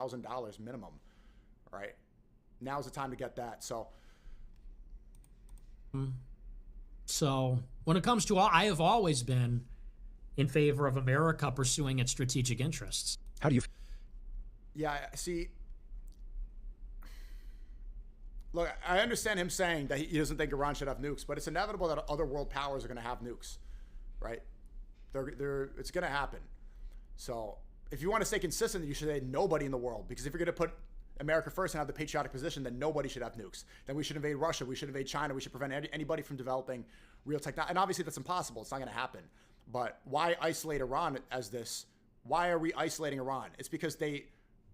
$100,000 minimum, right? Now's the time to get that. So when it comes to I have always been in favor of America pursuing its strategic interests. How do you? Yeah, see, look, I understand him saying that he doesn't think Iran should have nukes, but it's inevitable that other world powers are going to have nukes, right? It's going to happen. So if you want to stay consistent, you should say nobody in the world, because if you're going to put America first and have the patriotic position, then nobody should have nukes. Then we should invade Russia. We should invade China. We should prevent anybody from developing real technology. And obviously that's impossible. It's not going to happen. But why isolate Iran as this? Why are we isolating Iran? It's because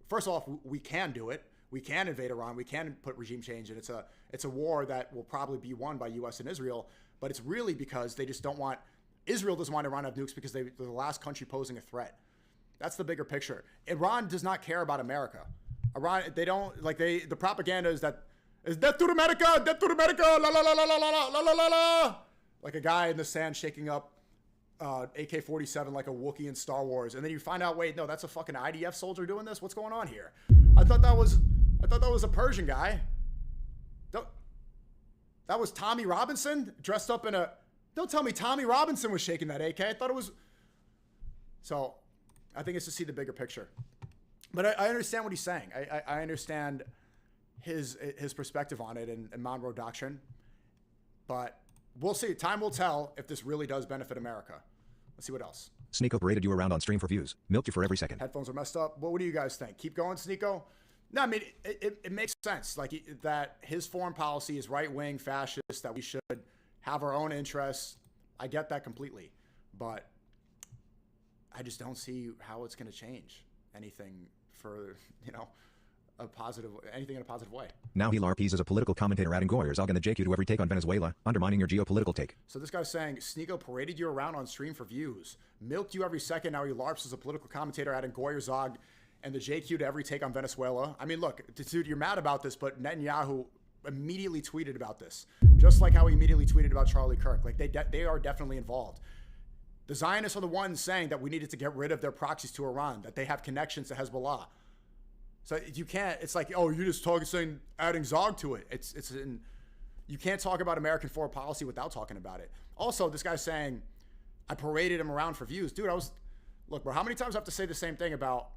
first off, we can do it. We can invade Iran. We can put regime change in. It's a war that will probably be won by U.S. and Israel. But it's really because they just don't want, Israel doesn't want Iran to have nukes because they're the last country posing a threat. That's the bigger picture. Iran does not care about America. Iran, they don't, like the propaganda is that, is death to America, la la la la la la la la la la. Like a guy in the sand shaking up AK-47 like a Wookiee in Star Wars. And then you find out, wait, no, that's a fucking IDF soldier doing this? What's going on here? I thought that was a Persian guy. That was Tommy Robinson dressed up in a, don't tell me Tommy Robinson was shaking that AK. I thought it was, so I think it's to see the bigger picture. But I understand what he's saying. I understand his perspective on it and Monroe Doctrine. But we'll see. Time will tell if this really does benefit America. Let's see what else. Sneeko paraded you around on stream for views. Milked you for every second. Headphones are messed up. What do you guys think? Keep going, Sneeko? No, I mean, it makes sense. Like that his foreign policy is right-wing, fascist, that we should have our own interests. I get that completely. But I just don't see how it's going to change anything for, anything in a positive way. Now he LARPs as a political commentator adding Goyers and the JQ to every take on Venezuela, undermining your geopolitical take. So this guy's saying, Sneeko paraded you around on stream for views, milked you every second, now he LARPs as a political commentator adding Goyer Zog and the JQ to every take on Venezuela. I mean, look, dude, you're mad about this, but Netanyahu immediately tweeted about this, just like how he immediately tweeted about Charlie Kirk. Like they are definitely involved. The Zionists are the ones saying that we needed to get rid of their proxies to Iran, that they have connections to Hezbollah. So you can't, it's like, oh, you're just saying adding Zog to it. You can't talk about American foreign policy without talking about it. Also, this guy's saying, I paraded him around for views. Dude, look, bro, how many times do I have to say the same thing about,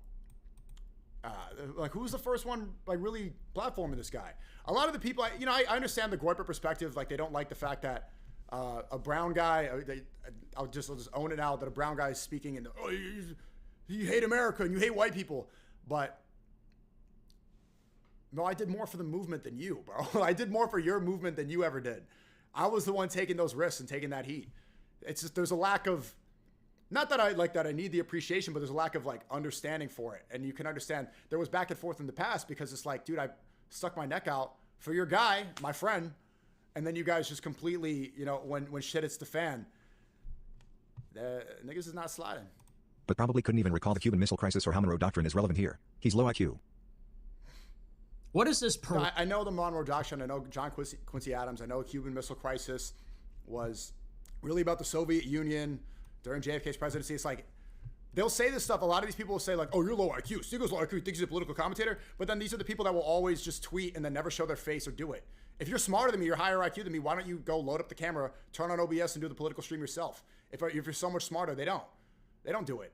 who's the first one, really platforming this guy? A lot of the people, I understand the Goiper perspective. Like, they don't like the fact that a brown guy, I'll just own it now, that a brown guy is speaking and, oh, you hate America and you hate white people. But no, I did more for the movement than you, bro. I did more for your movement than you ever did. I was the one taking those risks and taking that heat. It's just, there's a lack of, not that I need the appreciation, but there's a lack of understanding for it. And you can understand there was back and forth in the past because it's like, dude, I stuck my neck out for your guy, my friend. And then you guys just completely, when shit hits the fan, the niggas is not sliding. But probably couldn't even recall the Cuban Missile Crisis or how Monroe Doctrine is relevant here. He's low IQ. What is this? I know the Monroe Doctrine. I know John Quincy Adams. I know Cuban Missile Crisis was really about the Soviet Union during JFK's presidency. It's like, they'll say this stuff. A lot of these people will say oh, you're low IQ. Sneeko's low IQ. He thinks he's a political commentator. But then these are the people that will always just tweet and then never show their face or do it. If you're smarter than me, you're higher IQ than me, why don't you go load up the camera, turn on OBS and do the political stream yourself? If you're so much smarter, they don't. They don't do it.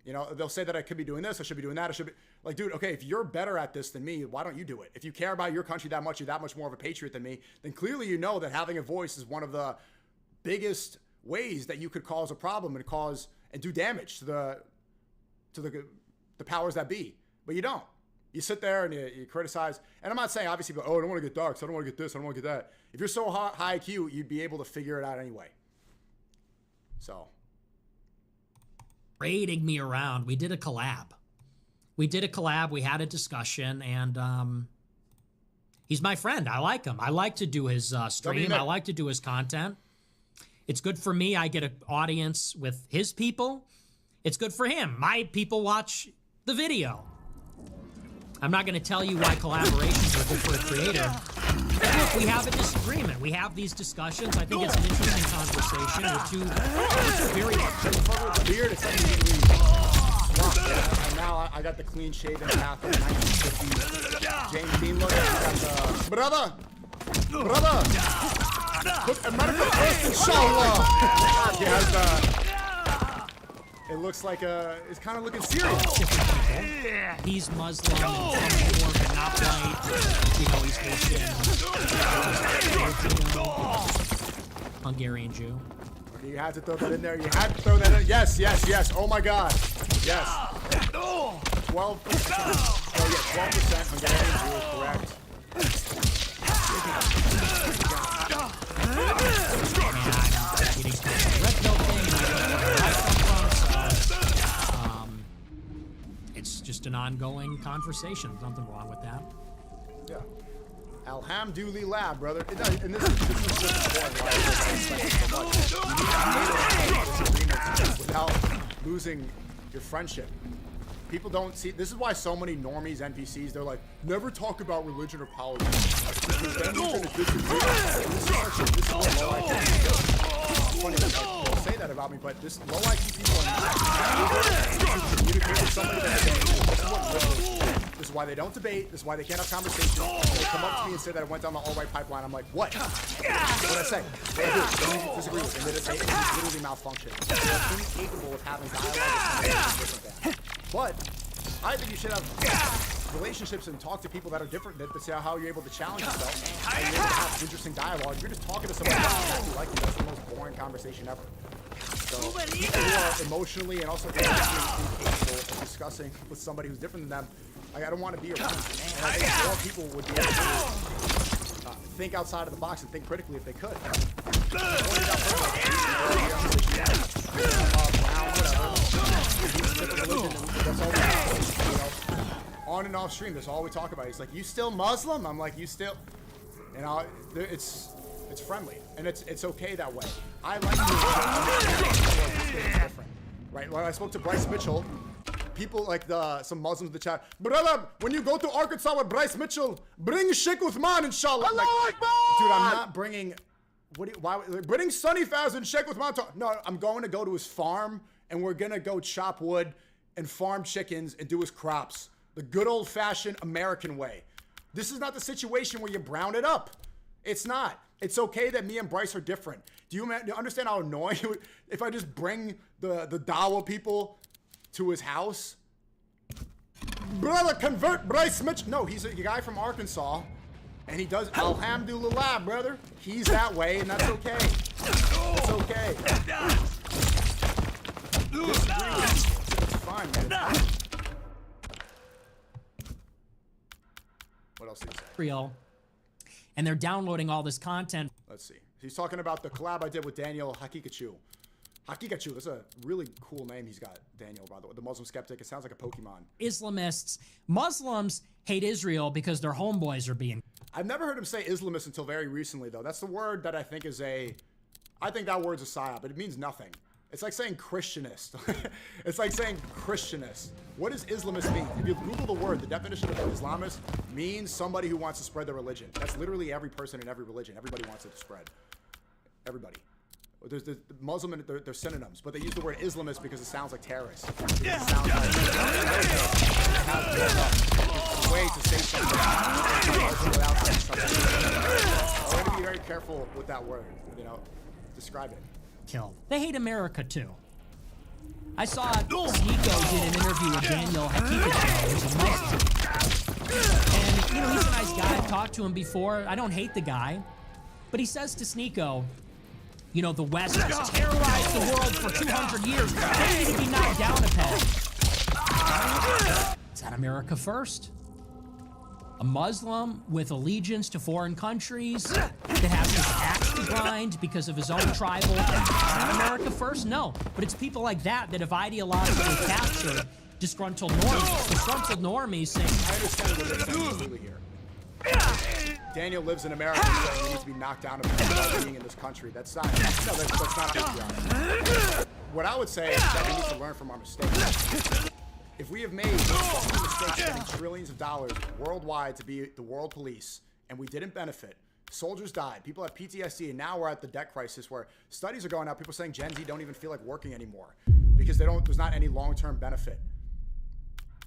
They'll say that I could be doing this, I should be doing that, I should be, dude, okay, if you're better at this than me, why don't you do it? If you care about your country that much, you're that much more of a patriot than me, then clearly you know that having a voice is one of the biggest ways that you could cause a problem and do damage to the powers that be. But you don't. You sit there and you criticize. And I'm not saying, obviously, I don't want to get dark, so I don't want to get this, I don't want to get that. If you're so high IQ, you'd be able to figure it out anyway. So. Raiding me around. We did a collab. We had a discussion, and he's my friend. I like him. I like to do his stream. I like to do his content. It's good for me. I get an audience with his people. It's good for him. My people watch the video. I'm not going to tell you why collaborations are good for a creator. But look, we have a disagreement. We have these discussions. I think it's an interesting conversation. We're two very... Beard, it's like And now I got the clean shaven path of 1950s James Dean look. I got the brother. Look, America first, inshallah. He has the. It looks like it's kind of looking serious. He's Muslim, but not white. You know, he's Christian. Hungarian Jew. You had to throw that in there. You had to throw that in. Yes, yes, yes. Oh my God. Yes. 12%. Oh yeah, 12% Hungarian Jew, correct. It's just an ongoing conversation. There's nothing wrong with that. Yeah. Alhamdulillah, brother. And this is just important without losing your friendship. People don't see. This is why so many normies, NPCs, they're like, never talk about religion or politics. Because then you're gonna disagree. This is what low IQ people do. It's funny that they'll say that about me, but this low IQ people are not communicate with somebody that they this is what really. This is why they don't debate. This is why they can't have conversations. They come up to me and say that I went down the all-right pipeline. I'm like, what? What did I say? What did I do? What did you disagree with? And they literally malfunction. They're incapable of having dialogue with somebody different than. But I think you should have relationships and talk to people that are different to see how you're able to challenge yourself. And you're able to have interesting dialogue. If you're just talking to somebody that's exactly like you, that's the most boring conversation ever. So people who are emotionally and also intellectually incapable of discussing with somebody who's different than them, I don't want to be around. And I think more people would be able to think outside of the box and think critically if they could. On and off stream, that's all we talk about. He's like, "You still Muslim?" I'm like, "You still," and it's friendly and it's okay that way. I like to different, right? When I spoke to Bryce Mitchell, people like some Muslims in the chat, brother, when you go to Arkansas with Bryce Mitchell, bring Sheikh Uthman, inshallah. Like, dude, I'm not bringing. Bring Sonny Faz and Sheikh Uthman? No, I'm going to go to his farm and we're gonna go chop wood and farm chickens and do his crops. The good old-fashioned American way. This is not the situation where you brown it up. It's not. It's okay that me and Bryce are different. Do you understand how annoying it would, if I just bring the Dawa people to his house? Brother, convert Bryce Mitchell. No, he's a guy from Arkansas, and he does alhamdulillah, brother. He's that way, and that's okay. It's okay. It's fine, man. What else did he say? Real. And they're downloading all this content. Let's see. He's talking about the collab I did with Daniel Hakikachu. Hakikachu, that's a really cool name he's got, Daniel, by the way. The Muslim skeptic. It sounds like a Pokemon. Islamists. Muslims hate Israel because their homeboys are being... I've never heard him say Islamist until very recently, though. That's the word that I think is I think that word's a psyop, but it means nothing. It's like saying Christianist. It's like saying Christianist. What does Islamist mean? If you Google the word, the definition of Islamist means somebody who wants to spread their religion. That's literally every person in every religion. Everybody wants it to spread. Everybody. There's the Muslim and they're synonyms, but they use the word Islamist because it sounds like terrorist. It sounds like it's a way to say something without saying something. We're going to be very careful with that word. Describe it. Killed. They hate America too. I saw Sneeko did an interview with Daniel Hakikachu, who's a Muslim. And, he's a nice guy. I've talked to him before. I don't hate the guy. But he says to Sneeko, the West has terrorized the world for 200 years. They need to be knocked down a peg. Is that America first? A Muslim with allegiance to foreign countries that has his axe to grind because of his own tribal. Is that America first? No. But it's people like that that have ideologically captured disgruntled normies. Disgruntled normies saying, I understand what they're saying completely here. Daniel lives in America and he needs to be knocked down about being in this country. That's not patriotic. What I would say is that we need to learn from our mistakes. If we have made mistakes spending trillions of dollars worldwide to be the world police and we didn't benefit, soldiers died, people have PTSD, and now we're at the debt crisis where studies are going out, people saying Gen Z don't even feel like working anymore because there's not any long-term benefit.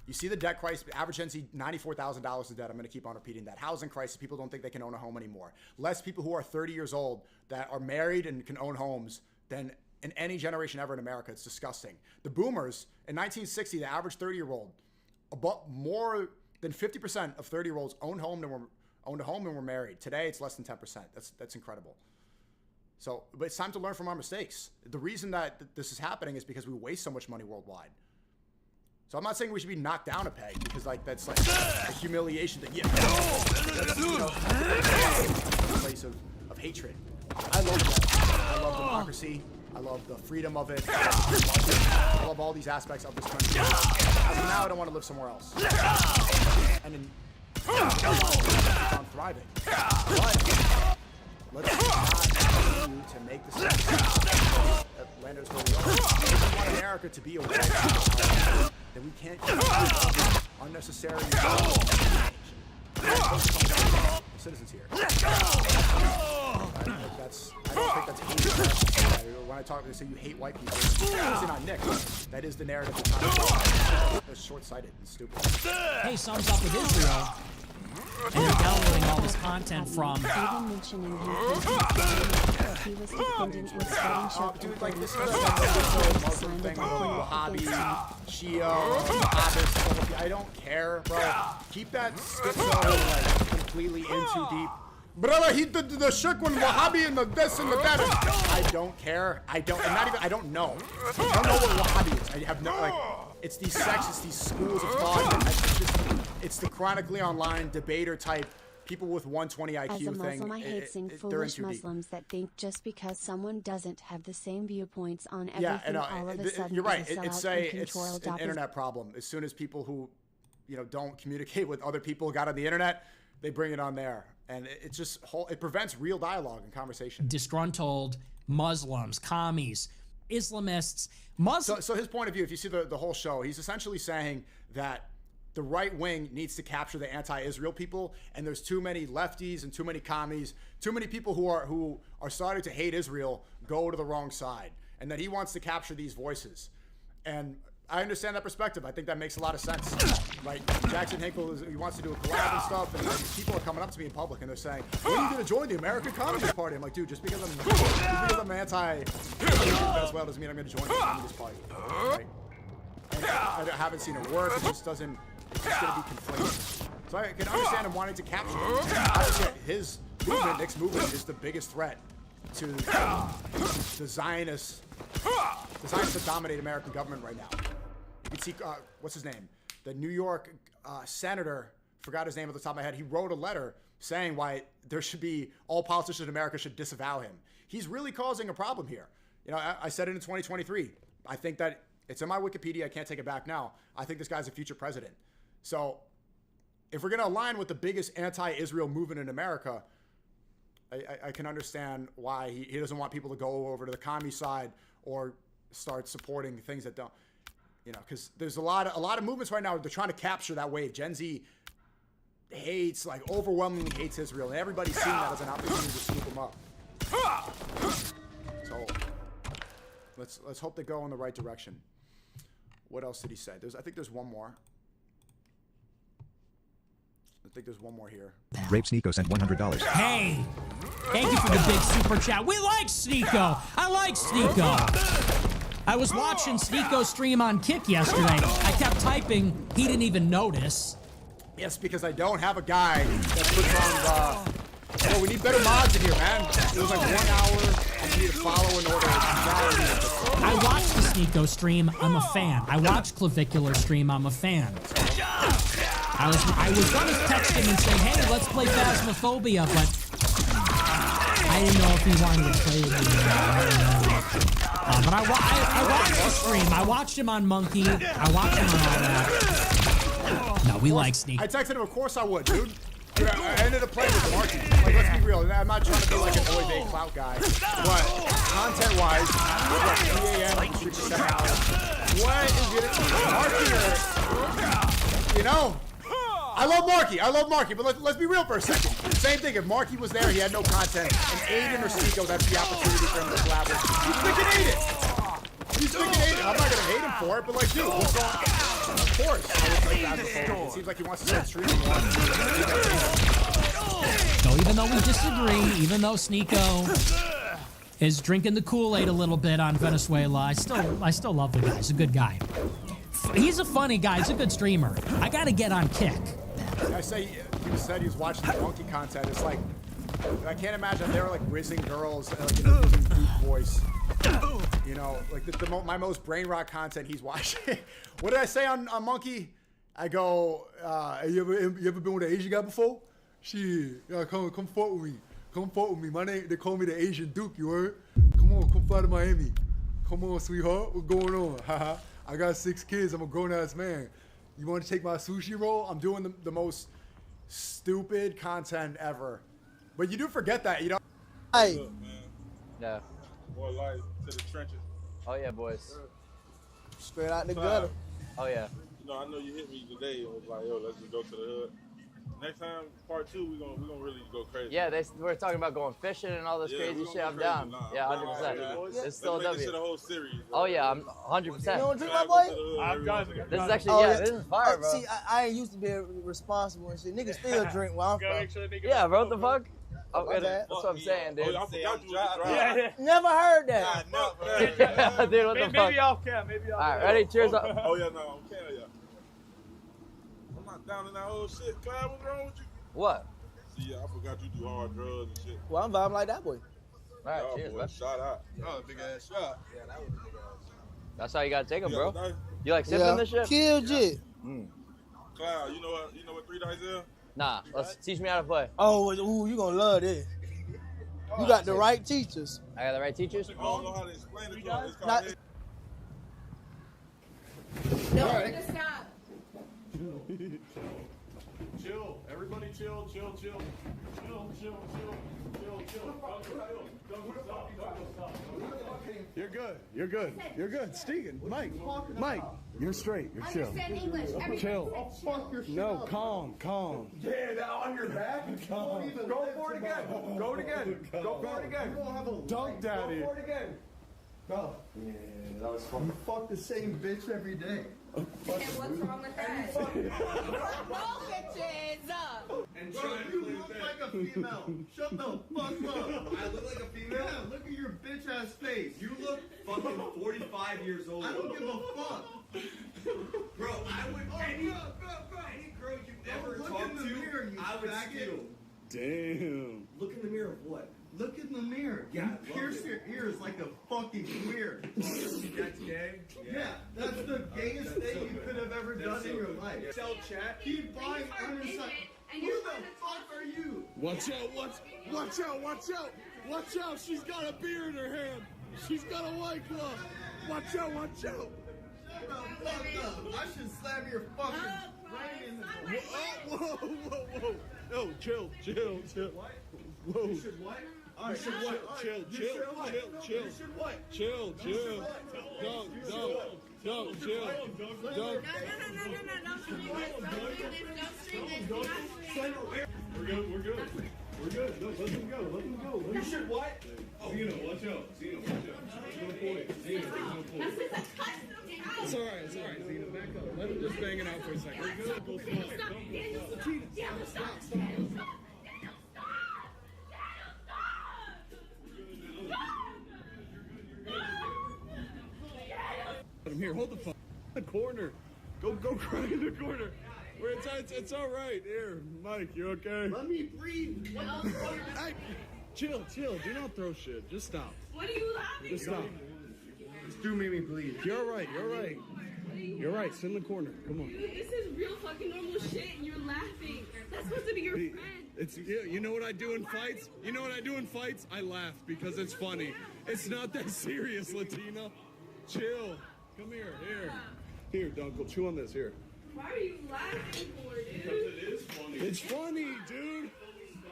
You see the debt crisis. Average Gen Z, $94,000 in debt. I'm going to keep on repeating that. Housing crisis. People don't think they can own a home anymore. Less people who are 30 years old that are married and can own homes than in any generation ever in America. It's disgusting. The boomers, in 1960, the average 30-year-old, more than 50% of 30-year-olds owned a home and were married. Today, it's less than 10%. That's incredible. So, but it's time to learn from our mistakes. The reason that this is happening is because we waste so much money worldwide. So I'm not saying we should be knocked down a peg because that's like a humiliation that that's, a place of hatred. I love that. I love democracy. I love the freedom of it. I love all these aspects of this country. As of now, I don't want to live somewhere else. And in on thriving. But let's not continue to make the steps that landed us where we are. We want America to be a world power that we can't keep unnecessary citizens here. I don't think that's hate. When I talk, they say you hate white people. Obviously not Nick. That is the narrative that's short-sighted and stupid. Hey, sums up with Israel. And they're downloading all this content from. Even mentioning he was defending and spreading shit. Dude, like this is a Muslim thing, Wahhabi, Shia, Wahhabist. I don't care, bro. Keep that schizo like completely in too deep. Brother, he did the shirk when Wahhabi and the this and the that. I don't care. I don't know. I don't know what Wahhabi is. I have no, like, it's these sects, it's these schools of thought. It's the chronically online debater type people with 120 IQ thing. As a Muslim, thing. I hate seeing foolish Muslims that think just because someone doesn't have the same viewpoints on everything, all of a sudden you're right. It's an internet problem. As soon as people who, don't communicate with other people got on the internet, they bring it on there. And it prevents real dialogue and conversation. Disgruntled Muslims, commies, Islamists, Muslims. So his point of view, if you see the whole show, he's essentially saying that the right wing needs to capture the anti-Israel people, and there's too many lefties and too many commies, too many people who are starting to hate Israel go to the wrong side, and that he wants to capture these voices. And I understand that perspective. I think that makes a lot of sense. Like Jackson Hinkle, he wants to do a collab and stuff, and like, people are coming up to me in public and they're saying, "When are you going to join the American Communist Party?" I'm like, dude, just because I'm anti-Venezuela doesn't mean I'm going to join the Communist Party. Right? And I haven't seen it work. It's just going to be conflated. So I can understand him wanting to capture it. Obviously, his movement, Nick's movement, is the biggest threat to the Zionists that dominate American government right now. You can see, what's his name? The New York senator, forgot his name at the top of my head, he wrote a letter saying why all politicians in America should disavow him. He's really causing a problem here. I said it in 2023. I think that it's in my Wikipedia. I can't take it back now. I think this guy's a future president. So if we're going to align with the biggest anti-Israel movement in America, I can understand why he doesn't want people to go over to the commie side or start supporting things that don't, because there's a lot of movements right now. They're trying to capture that wave. Gen Z hates, like overwhelmingly hates Israel, and everybody's seeing that as an opportunity to scoop them up. So let's hope they go in the right direction. What else did he say? I think there's one more. I think there's one more here. Rape Sneeko sent $100. Hey! Thank you for the big super chat. We like Sneeko! I like Sneeko! I was watching Sneeko stream on Kick yesterday. I kept typing. He didn't even notice. Yes, because I don't have a guy that puts on we need better mods in here, man. It was like 1 hour. I need to follow in order. I watched the Sneeko stream. I'm a fan. I watched Clavicular stream. I'm a fan. I was going to text him and say, hey, let's play Phasmophobia, but I didn't know if he wanted to play with me. But I watched the stream. I watched him on Monkey. I watched him on all that. No, we like Sneeko. I texted him, of course I would, dude. I ended up playing with Marky. Like, let's be real. I'm not trying to be like an Oy Vey clout guy. But content-wise, we're like 3 a.m. on the street for 7 hours. What is it? Marky, I love Marky, but let's be real for a second. Same thing, if Marky was there, he had no content, and Aiden or Sneeko, that's the opportunity for him to collaborate. He's freaking Aiden! I'm not gonna hate him for it, but like, dude, what's going on? course. I would play Phasmophobia. It seems like he wants to start streaming more. So even though we disagree, even though Sneeko is drinking the Kool-Aid a little bit on Venezuela, I still love the guy. He's a good guy. He's a funny guy. He's a good streamer. I gotta get on Kick. I say he said he was watching the monkey content. It's like I can't imagine they were like whizzing girls, using deep voice. You know, like my most brain rot content he's watching. What did I say on Monkey? I go, you ever been with an Asian guy before? Shit, yeah, come fuck with me. Come fuck with me. My name, they call me the Asian Duke, you heard? Come on, come fly to Miami. Come on, sweetheart, what's going on? Haha, I got 6 kids, I'm a grown-ass man. You want to take my sushi roll? I'm doing the most stupid content ever. But you do forget that, you know? Hey. Look, man. Yeah. More life to the trenches. Oh yeah, boys. Straight out the gutter. Oh yeah. You know, I know you hit me today and was like, yo, let's just go to the hood. Next time, part 2, we gonna really go crazy. Yeah, we're talking about going fishing and all this crazy shit. I'm down. Nah, yeah, 100%. It's still a Let's make W. this shit a whole series. Oh yeah, I'm 100%. You don't drink my boy? This is actually this is fire, bro. See, I ain't used to be responsible and shit. Niggas still drink while I'm from. Yeah, bro. What the fuck? Oh, My bad. that's what I'm saying, dude. Oh, I forgot you was driving. Never heard that. Dude, what the fuck? Maybe off cam. All right, ready? Cheers up. Oh yeah, no, okay, yeah. I'm not down in that whole shit. Clyde, what's wrong with you? What? See, yeah, I forgot you do hard drugs and shit. Well, I'm vibing like that boy. All right, Oh, cheers, boy, bro. shout out. Oh, big ass shot. Yeah, that was a big ass. That's how you gotta take them, bro. Dice? You like sipping this shit? Kill Jit. Clyde, you know what 3 dice is? Nah, let's teach me how to play. Oh, ooh, you gonna love this. You got the right teachers. I got the right teachers? I don't know how to explain it to him. It's Not- called No, we're gonna stop. Chill. Everybody chill. Chill. You're good. Stegan, Mike, you're straight. You're chill. Understand English. Everybody Chill. said chill. No, calm. Yeah, that on your back. Go for it again. Go for it again. Dunk daddy. Go for it again. Bro, Yeah, that was fun. you fuck the same bitch every day. And what's wrong with that? What's wrong, bitches? And Bro, you look like a female. Shut the fuck up. I look like a female? Yeah, look at your bitch ass face. You look fucking 45 years old. I don't give a fuck. Bro, I would. Any girl you ever Look talk in the to, mirror, you I would faggot. steal. Damn. Look in the mirror of what? Look in the mirror. Yeah, You I love pierce it. your ears like a fucking queer. That's gay? Yeah, that's the gayest thing you could have ever done in your life. Sell chat. Keep buying unassigned. Who the fuck are you? Watch out, she's got a beer in her hand. She's got a white glove. Watch out. Shut the fuck up. I should slam your fucking brain in the Whoa. No, chill. Whoa. You should what? You should what? Chill. You should what? Chill. Don't chill. Don't. We're good. No, let him go. You should what? Zeno, watch out. There's no point. It's all right, Zena, back up. Let him just bang it out for a second. We're good. Go slow. I'm here. Hold the phone. The corner. Go cry in the corner. Where it's all right. Here, Mike, you okay? Let me breathe. Hey, chill. Do not throw shit. Just stop. What are you laughing? Just stop. This dude made me bleed. You're all right. You're right. Sit in the corner. Come on. This is real fucking normal shit and you're laughing. That's supposed to be your friend. It's you know what I do in fights? I laugh because it's funny. It's not that serious, Latina. Chill. Come here. Here, Dunkel. Chew on this. Here. Why are you laughing for, dude? Because it is funny. It's funny, dude.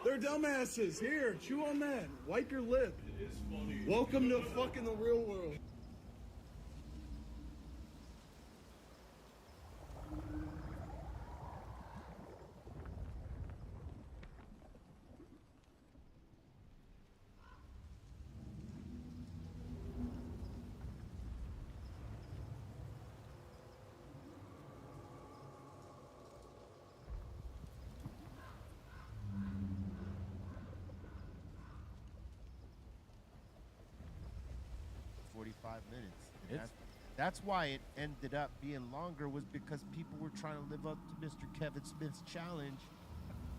They're dumbasses. Here, chew on that. Wipe your lip. It is funny. Welcome to fucking the real world. minutes. That's why it ended up being longer, was because people were trying to live up to Mr. Kevin Smith's challenge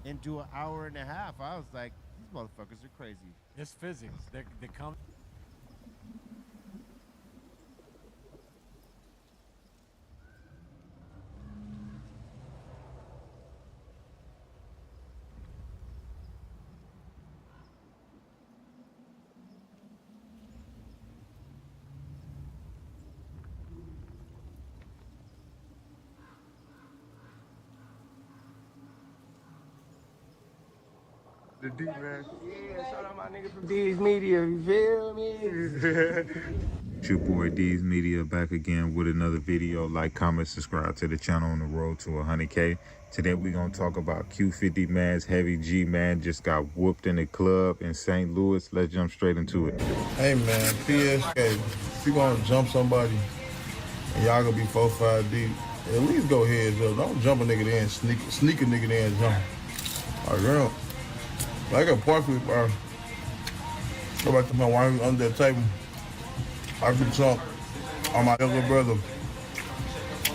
and do an hour and a half. I was like, these motherfuckers are crazy. It's physics. They come. The D, man. Yeah, shout out my nigga from D's Media, you feel me? It's your boy D's Media back again with another video. Like, comment, subscribe to the channel on the road to 100K. Today we're going to talk about Q50 man's Heavy G man just got whooped in the club in St. Louis. Let's jump straight into it. Hey man, PSK, if you going to jump somebody and y'all going to be 4-5 deep, at least go heads up. Don't jump a nigga there and sneak a nigga there and jump. All right, girl. I got part for it, bro. Go back to my wife under the table. I could jump on my younger brother.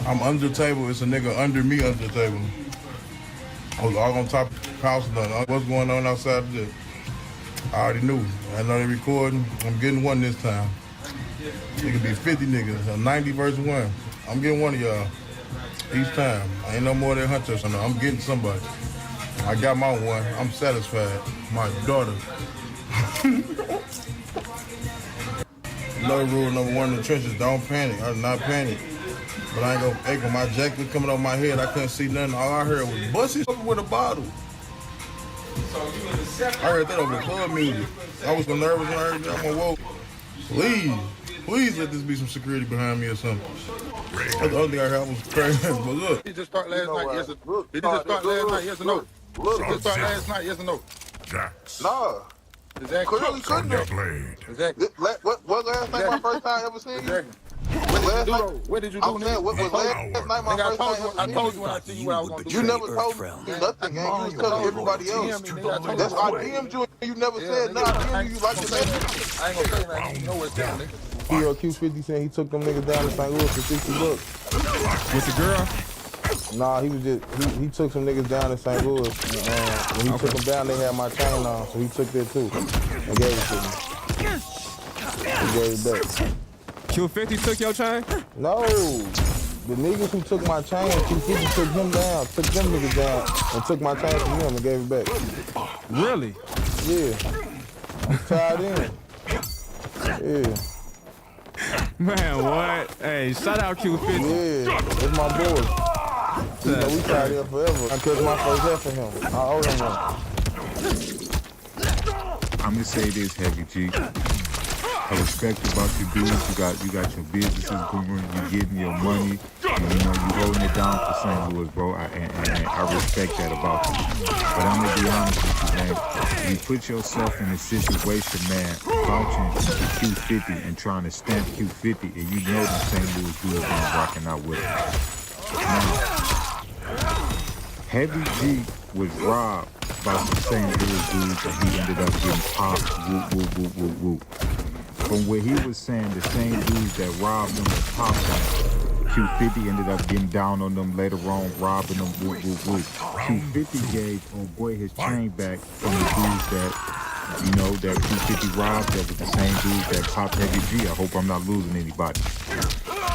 I'm under the table. It's a nigga under me under the table. I was all on top of the house and nothing. What's going on outside of this? I already knew. I know they recording. I'm getting one this time. It could be 50 niggas, 90 versus 1. I'm getting one of y'all each time. I ain't no more than hunters. I'm getting somebody. I got my one. I'm satisfied. My daughter. Another rule number one in the trenches, don't panic. I did not panic. But I ain't gonna echo. My jacket coming off my head. I couldn't see nothing. All I heard was Bussy with a bottle. I heard that over the club music. I was so nervous when I heard that. I'm gonna whoa. Please let this be some security behind me or something. That's the other thing I heard was crazy. But look. Did it just start last night? Yes or no? Did it just start last night? Yes or no? Did it just start last night? Yes or no? Nah. Exactly. Clearly couldn't have. Exactly. What last night my first time ever seeing you? What did you do? I'm saying, what was last night my first time ever seeing you? I told you when I see you what I was going to do. You never told me nothing, gang. You was telling everybody else. That's why I DM'd you and you never said nothing. I DM'd you like the message. I ain't going to say nothing. You know what's down, nigga. Q50 saying he took them niggas down to St. Louis for $60. With the girl? Nah, he took some niggas down to St. Louis. When he took them down, they had my chain on, so he took that too and gave it to me. He gave it back. Q50 took your chain? No, the niggas who took my chain, Q50 took him down, took them niggas down, and took my chain from him and gave it back. Really? Yeah. I'm tied in. Yeah. Man, what? Hey, shout out Q50. Yeah, that's my boy. You know, we tied in forever. I took my first F for him. I owe him one. I'm gonna say this, Heavy G. I respect about your dudes. You got your businesses going. You getting your money. And, you holding it down for St. Louis, bro. And I respect that about you. But I'm gonna be honest with you, man. You put yourself in a situation, man, vouching Q50 and trying to stamp Q50, and you know the St. Louis dudes ain't rocking out with it. Heavy G was robbed by some St. Louis dudes, and he ended up getting popped. Whoop, whoop, whoop, whoop, whoop. From what he was saying, the same dudes that robbed him and popped him, Q50 ended up getting down on them later on, robbing them. Whoop, whoop, whoop. Q50 gave old boy his chain back from the dudes that, that Q50 robbed. That was the same dudes that popped Heavy G. I hope I'm not losing anybody.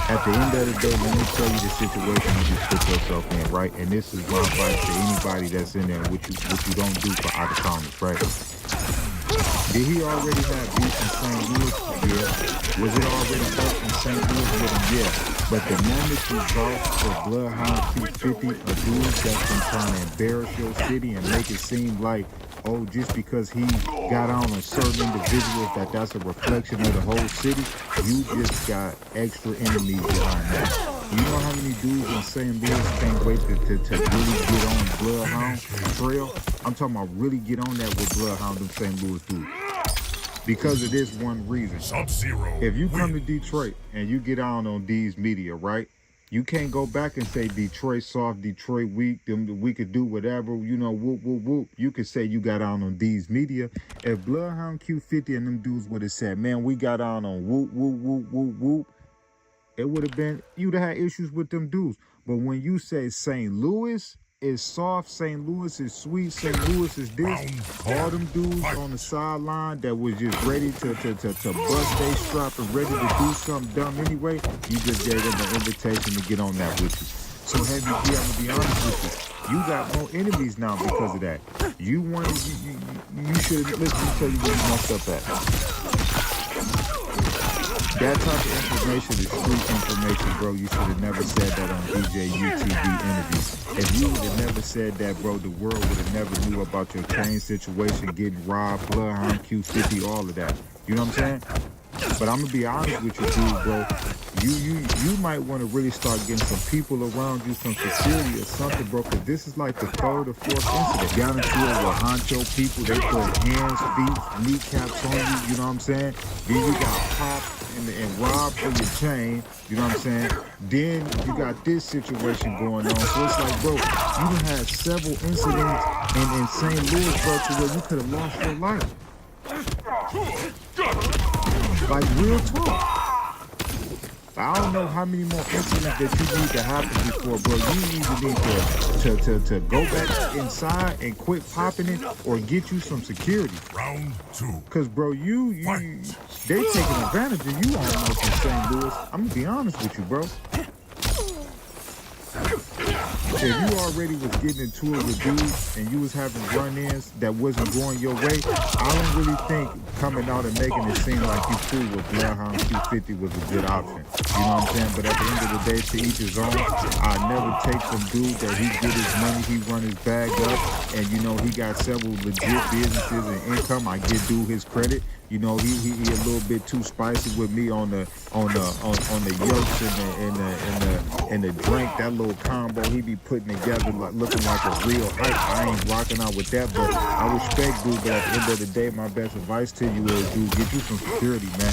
At the end of the day, let me tell you the situation you just put yourself in, right? And this is my advice to anybody that's in there, what you don't do for out-of-towners, right? Did he already have beef in St. Louis? Yeah. Was it already up in St. Louis with him? Yeah. But the moment you vouch for Bloodhound Q50, a dude that's been trying to embarrass your city and make it seem like, oh, just because he got on certain individuals, that's a reflection of the whole city, you just got extra enemies behind that. You know how many dudes in St. Louis can't wait to really get on Bloodhound trail? I'm talking about really get on that with Bloodhound and St. Louis dudes. Because of this one reason. Sub-Zero. If you come to Detroit and you get on D's Media, right? You can't go back and say Detroit soft, Detroit weak, we could do whatever, you know, whoop, whoop, whoop. You could say you got on these media. If Bloodhound Q50 and them dudes would have said, man, we got on whoop, whoop, whoop, whoop, whoop, it would have been, you'd have had issues with them dudes. But when you say St. Louis is soft, St. Louis is sweet, St. Louis is this, all them dudes on the sideline that was just ready to bust their strap and ready to do something dumb anyway, you just gave them an invitation to get on that with you. So Heavy G, I'm gonna be honest with you, you got more enemies now because of that. You should listen to tell you where you messed up at. That type of information is street information, bro. You should have never said that on DJ UTV interview. If you would have never said that, bro, the world would have never knew about your chain situation, getting robbed, Bloodhound, Q50, all of that. You know what I'm saying? But I'm gonna be honest with you, dude, bro. You might want to really start getting some people around you, some security or something, bro, because this is like the third or fourth incident. Got into it with honcho people. They put hands, feet, kneecaps on you, you know what I'm saying? Then you got popped and robbed for your chain, you know what I'm saying? Then you got this situation going on. So it's like, bro, you done had several incidents in St. Louis, bro, to where you could have lost your life. Like, real talk. I don't know how many more incidents that you need to happen before, bro. You either need to go back inside and quit popping it or get you some security. Round 2. Cause bro, they taking advantage of you almost in St. Louis. I'm gonna be honest with you, bro. If you already was getting into it with dudes and you was having run-ins that wasn't going your way, I don't really think coming out and making it seem like you cool with Bloodhound Q50 was a good option. You know what I'm saying? But at the end of the day, to each his own. I never take from dude that he get his money, he run his bag up, and you know he got several legit businesses and income. I give dude his credit. You know, he a little bit too spicy with me on the yolks and the drink, that little combo he be putting together, like looking like a real hype. I ain't rocking out with that, but I respect dude. But at the end of the day, my best advice to you is, dude, get you some security, man.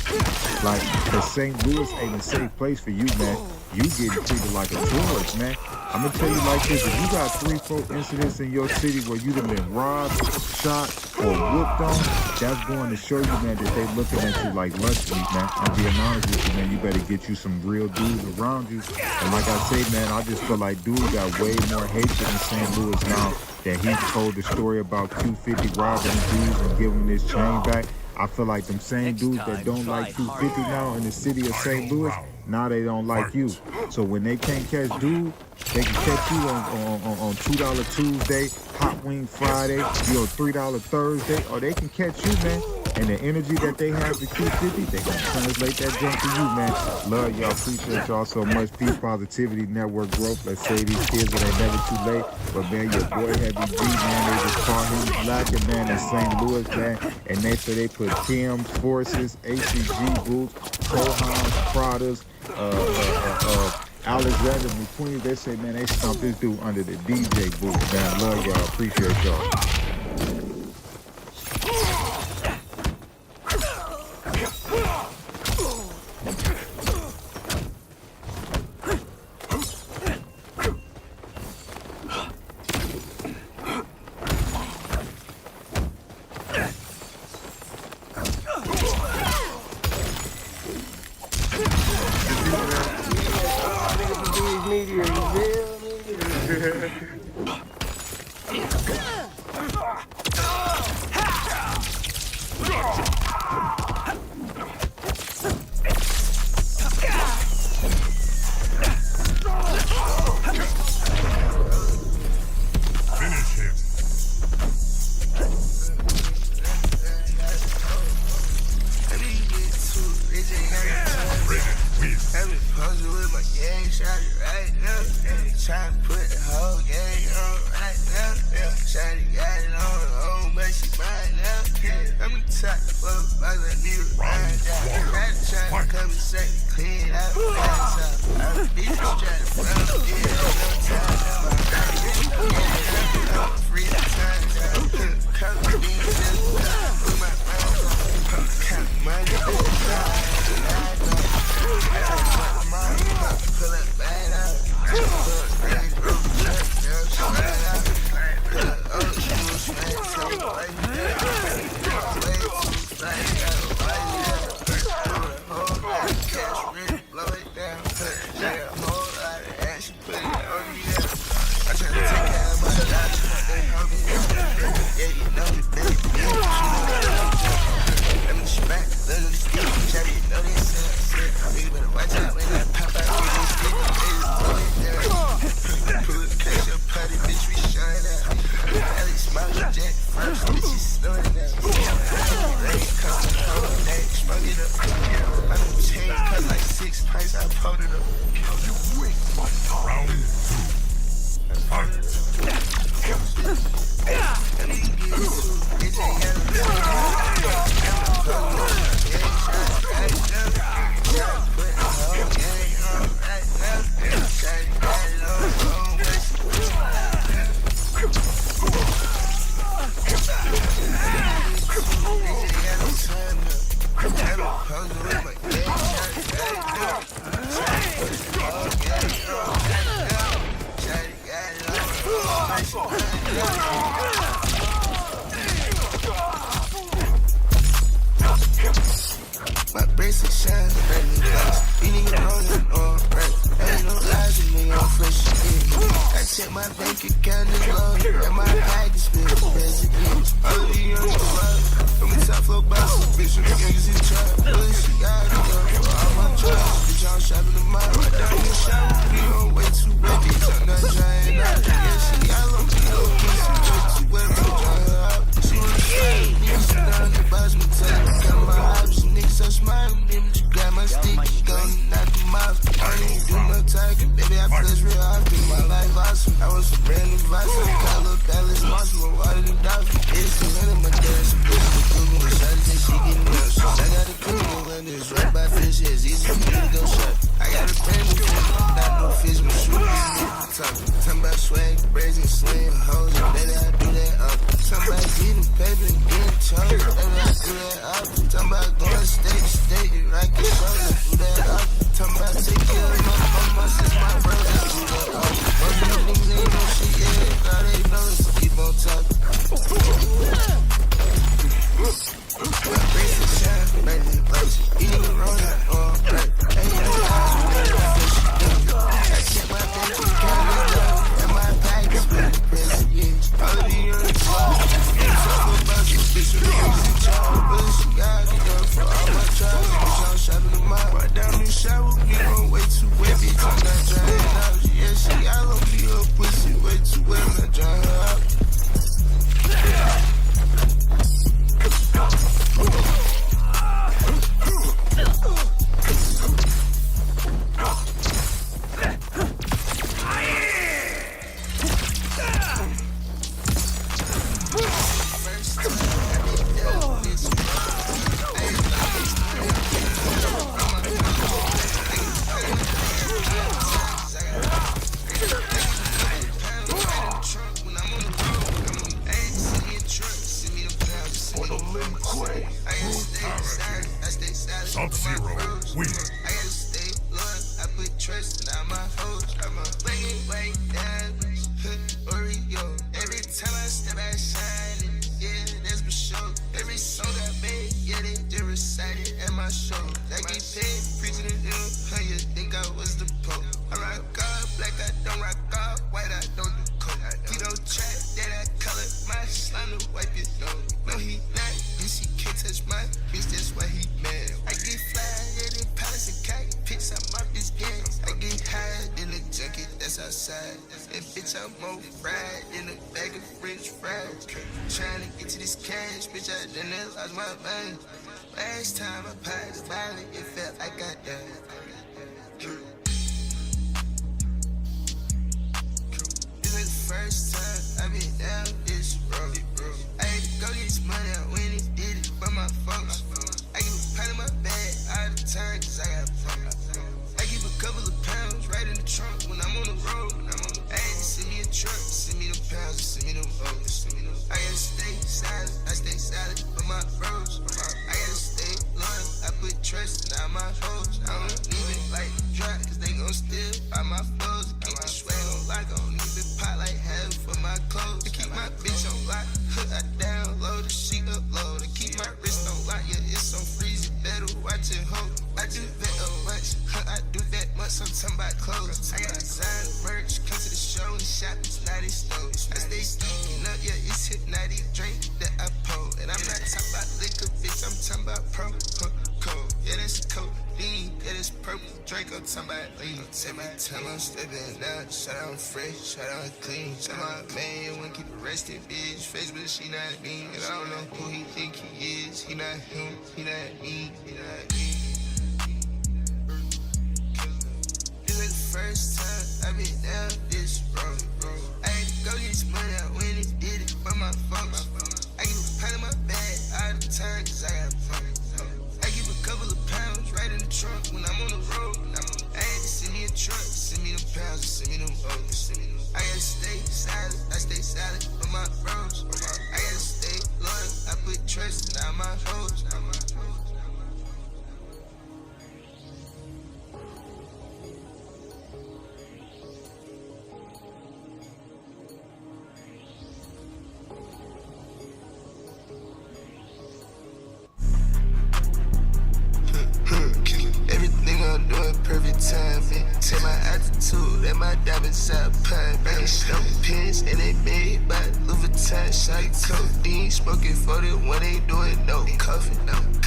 Like, cause St. Louis ain't a safe place for you, man. You getting treated like a tourist, man. I'm gonna tell you like this: if you got 3-4 incidents in your city where you done been robbed, shot, or whooped on, that's going to show you, man, that they looking at you like lunch meat, man. I'm being honest with you, man. You better get you some real dudes around you. And like I say, man, I just feel like dude got way more hatred in St. Louis now that he told the story about Q50 robbing dudes and giving his chain back. I feel like them same dudes that don't like Q50 now in the city of St. Louis, now they don't like you. So when they can't catch dude, they can catch you on $2 Tuesday, Hot Wing Friday, $3 Thursday, or they can catch you, man. And the energy that they have for Q50, they gonna translate that junk to you, man. Love y'all, appreciate y'all so much. Peace, positivity, network growth. Let's say these kids that ain't never too late. But man, your boy Heavy G, man, they just caught him blacking, man, in St. Louis, man. And they say they put Tim's, Forces, ACG boots, Kohans, Pradas, Alexander McQueen. They say, man, they stumped this dude under the DJ booth, man. Love y'all, appreciate y'all. Pull up bad up. first, bitch, you slow it down. Raiden, custom code, they sprung it up. My new chain cut like 6 pints, I pulled it up. You weak, my round 2. Fight. My bracelet shines, brand new glass. You nigga rolling on right. Ain't no lies in me on flesh. I check my bank account is low, and my bag is filled with residue. All of you on the road, from the top floor boss, bitch, you niggas in trap. Push, got it up for all my drugs. Bitch, I'm shopping the mile, right down your shop. We on way too wet, bitch, I'm not drying out. Yeah, she all on me, low key, she way too wet, I'm drying her out. She wanna slide, niggas sit down, the boss, me tell me, got my options, niggas so smart, them you grab my stick, go knock them out. I don't even do no talking, baby, I flex real hard, think my life awesome. I was a brand new vice, I got a little Dallas muscle, with water than dolphin. It's a hundred, my dad's a bitch, with Google, and shawty think she getting nervous. I got a cool when it's right by fish, it's easy for me to go shot. I got a brand new fish, not no fish, but shoot this talking about swag, brazen, sling, hoes, baby, I do that up. Talking about getting paper and getting chose, baby, I do that up. Talking about going state to state, right, get shows, do that up. Talking about take care of my mama, since my brother, do that up. Most of these niggas ain't no shit, yeah, all they know is to keep on talking. My bracelet shine, right in the place. You nigga rolling on, right, ain't no eyes, I check my bank account is low, and my bag is with the president. All of you on the top, talk about this bitch, you niggas in charge. Push, got it up for all my trials. Bitch, I'm shopping the mile, right down in the shower. We on way too wet, bitch, I'm not drying out. Yeah, she all on me up, pussy, way too wet, I'm not drying her out. Sub-Zero, win. I gotta stay loyal, I put trust in all my hoes. I'm a blinking way down, Oreo. Every time I step out shining, yeah, that's for sure. Every song I made, yeah, they just recited at my show. I get paid, preaching to them, how you think I was the Pope? I rock God, black I don't rock God, white I don't do coke. He don't try, that I color my slime to wipe it down. No, he not, bitch, he can't touch my bitch, that's why he mad. I get fly, yeah, in palace and kite, pics out my bitch gangs. I get higher than a junkie that's outside. And bitch, I'm more fried in a bag of French fries. Trying to get to this cash, bitch, I done lost my mind. Last time I passed violent, it felt like I died. This is the first time I've been down this road. I had to go get this money out when it did it for my folks. I give a pound in my bag all the time cause I got problems. I give a couple of pounds right in the trunk when I'm on the road. I had to send me a truck, send me them pounds, send me them votes. I gotta stay silent, I stay silent for my bros. I gotta stay loyal, I put trust in all my hoes. I don't even like dry cause they gon' steal all my flows. Keep my swag on lock, I don't even pot like half for my clothes. To keep my bitch on lock, I download the she upload. To keep my wrist on lock, yeah, it's on freeze, you better watch it, ho. I do that much, I do that much, I'm talking about clothes. I got designer merch, come to the show and shop, it's 90 stoves. I stay steaming up, yeah, it's hypnotic drink that I pour. And I'm not talking about liquor, bitch, I'm talking about pro, cold. Yeah, that's codeine, yeah, this purple drink on somebody lean. Every time I'm stepping out, shout out fresh, shout out clean. Shout out man, when keep arrested, bitch. Face, but she not me. And I don't know who he think he is. He not him, he not me, he not me. It's like the first time I been down this road. I had to go get this money out when it did it for my folks. I keep a pound in my bag all the time, cause I got a phone. I keep a couple of pounds right in the trunk when I'm on the road. I had to send me a truck, send me them pounds, send me them O's. I gotta stay silent, I stay silent for my bros. I gotta stay loyal, I put trust in all my hoes. Everything I'm doing perfect timing. Take my attitude and my diamonds out pine. Back in snow pins and they made by Louis Vuitton. Shot codeine, smoking 40 when they doing no coffee.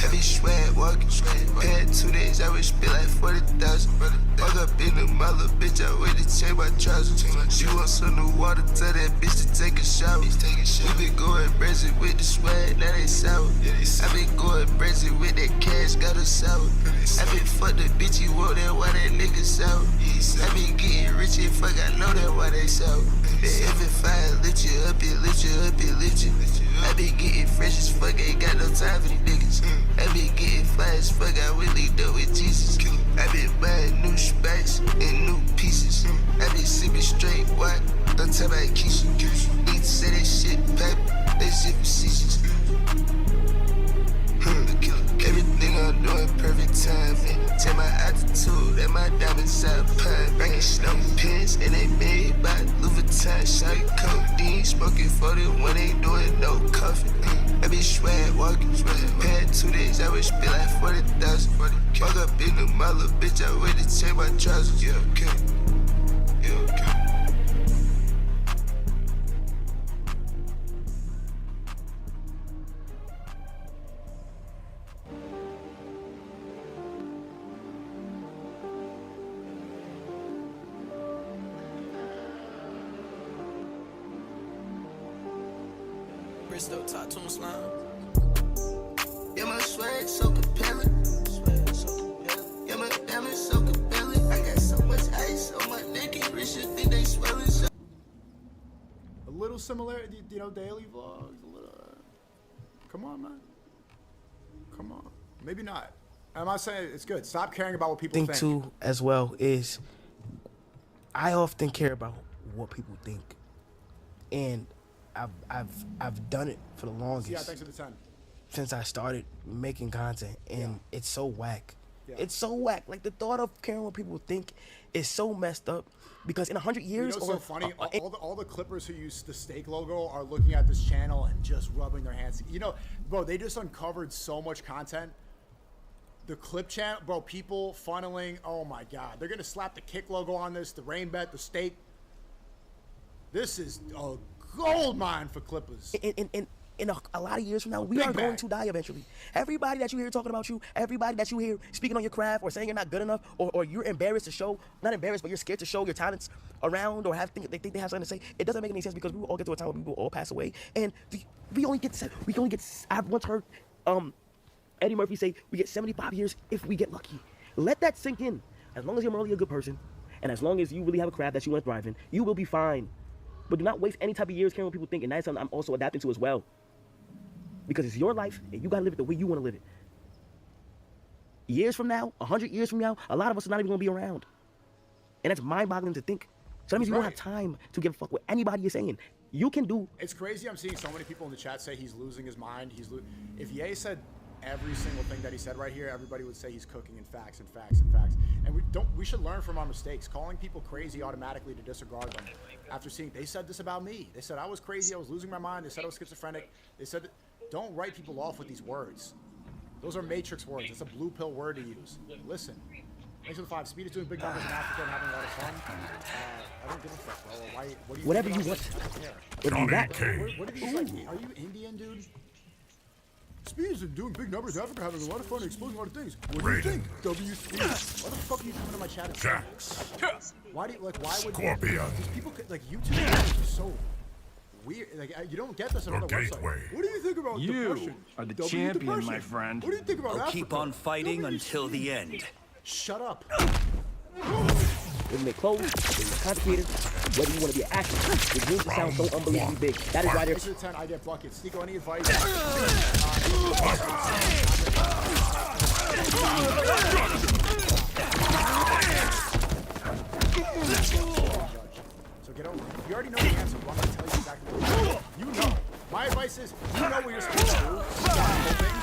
Heavy swag walking. Past 2 days I would spend like 40,000. Walk up in the mother, bitch, I wait to change my trousers. She wants some new water, tell that bitch to take a shower. We been going crazy with the swag, now they sour. I been going crazy with that cash, got a sour. I been fuck the bitch, you want that, why that nigga sour? I been getting rich and fuck, I know that why they sour. If it fire, lift you up, it lift you up, it lift you. I been getting fresh as fuck, ain't got no time for these niggas. I been getting fly as fuck, I really done with Jesus. I been buying new specs and new pieces. I been sipping straight white, don't tell my Keisha. Need to say that shit, pep, that shit facetious. Everything I'm doing perfect timing. Take my attitude and my diamonds out pine. Back in snow pins and they made by Louis Vuitton. Shot codeine, smoking 40 when they doing no coffee. I be swag walking. Past 2 days I would spend like 40,000. Walk up in the mother, bitch, I wait to change my trousers. Yeah, okay. Yeah, okay. Bristow, Tattoo Slime. Yeah, my swag so compelling. Yeah, my diamonds so compelling. I got so much ice on my neck and wrist, you think they swelling. A little similarity, you know, daily vlogs. A little. Come on, man. Come on. Maybe not. I'm not saying it's good. Stop caring about what people think. Too, as well, is I often care about what people think, and I've done it for the longest. Yeah, thanks for the time. Since I started making content, and it's so whack. Yeah. It's so whack. Like the thought of caring what people think is so messed up, because in 100 years, you know, what's so funny? All the clippers who use the steak logo are looking at this channel and just rubbing their hands. You know, bro, they just uncovered so much content. The clip channel, bro, people funneling. Oh my God, they're gonna slap the kick logo on this, the rain bet, the steak. This is a gold mine for clippers. In a lot of years from now, we are going to die eventually. Everybody that you hear talking about you, everybody that you hear speaking on your craft or saying you're not good enough, or you're embarrassed to show, not embarrassed, but you're scared to show your talents around, or they think they have something to say. It doesn't make any sense, because we will all get to a time where we will all pass away, and we only get. I've once heard Eddie Murphy say we get 75 years if we get lucky. Let that sink in. As long as you're morally a good person, and as long as you really have a craft that you want to thrive in, you will be fine. But do not waste any type of years caring what people think, and that's something I'm also adapting to as well. Because it's your life, and you gotta live it the way you want to live it. Years from now, 100 years from now, a lot of us are not even gonna be around. And that's mind-boggling to think. So that means you don't have time to give a fuck what anybody is saying. You can do. It's crazy. I'm seeing so many people in the chat say he's losing his mind. If Ye said every single thing that he said right here, everybody would say he's cooking in facts and facts and facts. And we should learn from our mistakes. Calling people crazy automatically to disregard them. After seeing, they said this about me. They said I was crazy, I was losing my mind. They said I was schizophrenic. They said, don't write people off with these words. Those are matrix words. It's a blue pill word to use. Listen. Thanks for the 5. Speed is doing big numbers in Africa and having a lot of fun. I don't give a fuck, bro. What do you whatever you want. I don't care. What are these, like, are you Indian, dude? Speeds and doing big numbers in Africa, having a lot of fun and exposing a lot of things. What do you think? WC. Why the fuck are you coming to my chat and saying that? Why do you, like, why would Scorpion. People, like, YouTube is so weird. Like, you don't get this on other websites. What do you think about depression? You are the W champion, depression. my friend. What do you think about Africa? Keep on fighting until the end. Shut up. Whether you make clothes, whether you're a content creator, whether you want to be an actor, your dreams sound so unbelievably big. That is why they're... 6 out of 10, I get buckets. Nico, any advice? So get over it. You already know the answer. I'm going to tell you exactly what you know. My advice is, you know what you're supposed to do. Stop hoping.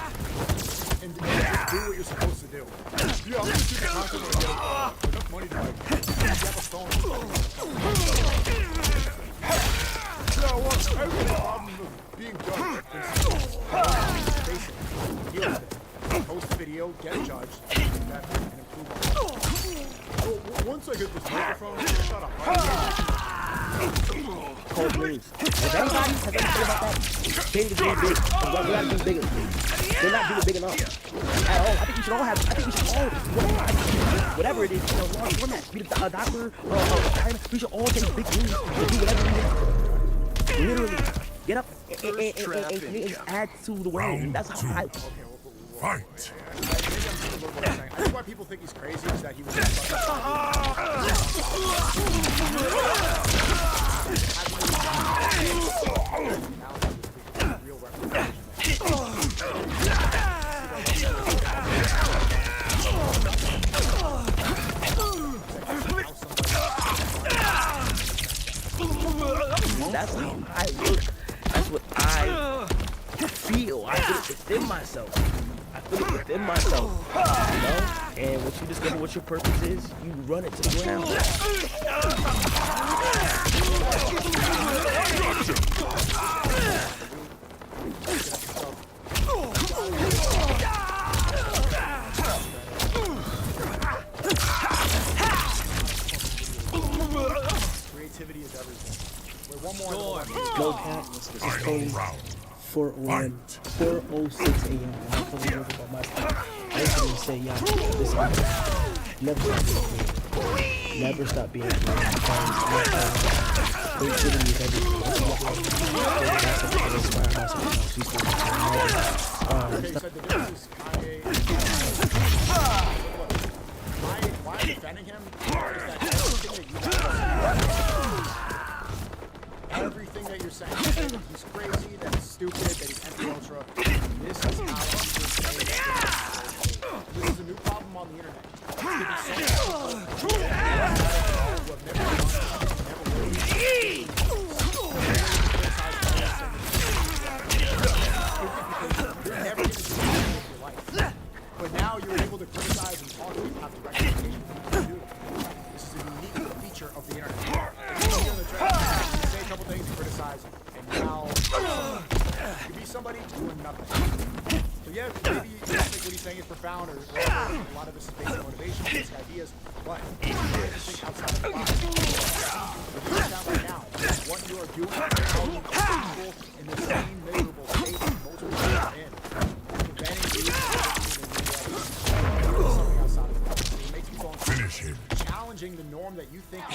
And do what you're supposed to do. Yeah, I'm gonna do the content when I get enough money to like have a phone. Yeah, well, I have a problem of being judged. Basic. Deal with it. Post the video, get judged, and improve on it. So, once I get this microphone, shut up. Cold news. If anybody has anything about that, they need to do big. We gotta do bigger. They're not doing big enough at all. I think we should all have. I think we should all, whatever it is, you know, large format. Be a doctor, we should all take big news and do whatever we want. Literally, get up and add to the world. That's how I. Fight. I think why people think he's crazy is that he was real representation. That's how I look. That's what I feel. I feel it within myself. I feel it within myself. You know? And once you discover what your purpose is, you run it to the ground. Creativity is everything. Wait, one more. No cap. This is Tony. 4:06 a.m. and I'm telling you about my stuff. I just want to say, y'all, listen, never stop being creative. Creativity is everything. Why I'm defending him is that everything that you're saying, he's crazy, that he's stupid, that he's anti-ultra. This is how this is a new problem on the internet. But now you're able to criticize and talk, and you have to recognize what you do. This is a unique feature of the internet. Say a couple things, you criticize, and now you be somebody doing nothing. So yeah, maybe you don't think what he's saying is profound, or a lot of this is basic motivation, basic ideas, but you have to think outside of the box. If you look down right now, what you are doing, how you put people in the same miserable state that most people are in, preventing you from something outside of the box. It makes people uncomfortable. Challenging the norm that you think is.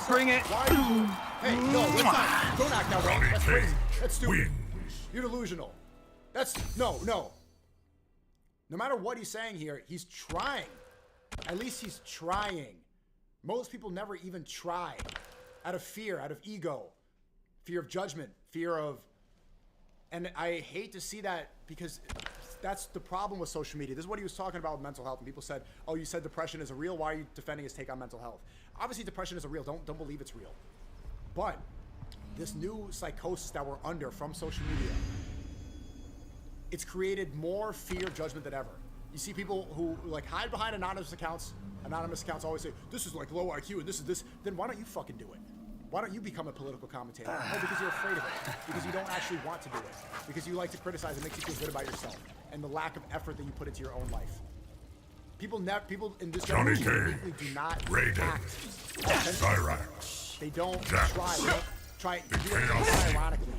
Bring it. Why are you? Hey, no, let's not. Don't act that way. That's crazy. That's stupid. You're delusional. That's no. No matter what he's saying here, he's trying. At least he's trying. Most people never even try. Out of fear, out of ego, fear of judgment, fear of. And I hate to see that because that's the problem with social media. This is what he was talking about with mental health. And people said, oh, you said depression is a real. Why are you defending his take on mental health? Obviously, depression is a real. Don't believe it's real. But this new psychosis that we're under from social media, it's created more fear, judgment than ever. You see people who like hide behind anonymous accounts. Anonymous accounts always say, this is like low IQ and this is this. Then why don't you fucking do it? Why don't you become a political commentator? Oh, because you're afraid of it. Because you don't actually want to do it. Because you like to criticize. It makes you feel good about yourself. And the lack of effort that you put into your own life. People in this generation do not act. They don't try. They don't try. They do it ironically.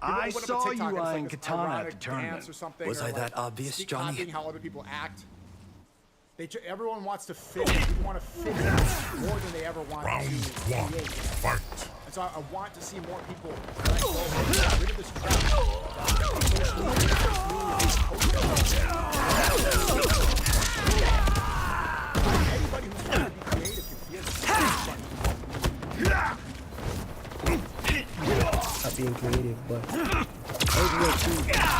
I saw you eyeing Katana at the tournament. Was I that obvious, Johnny? Copying how other people act. Everyone wants to fit in. People want to fit in more than they ever want to create. Fight. And so I want to see more people get rid of this trap. Anybody who's trying to be creative can feel Not being creative, but everyone too,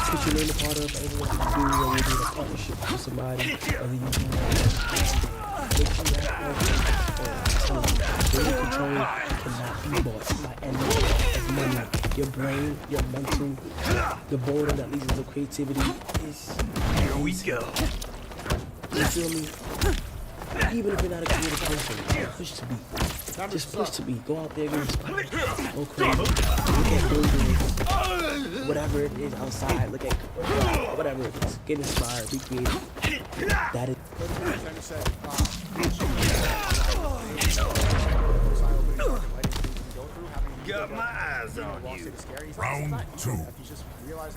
put your name a part of, everyone can do when you're doing a partnership with somebody, whether you do control cannot be bought by anything as money. Your brain, your mental, the boredom that leads to the creativity is. Here we go. You feel me? Even if you're not a creative person, push to be. Just push to be. Go out there, get inspired. Go crazy. Look at buildings, whatever it is outside. Look at whatever it is. Get inspired. Be creative. That is. Got my eyes on you. Round 2.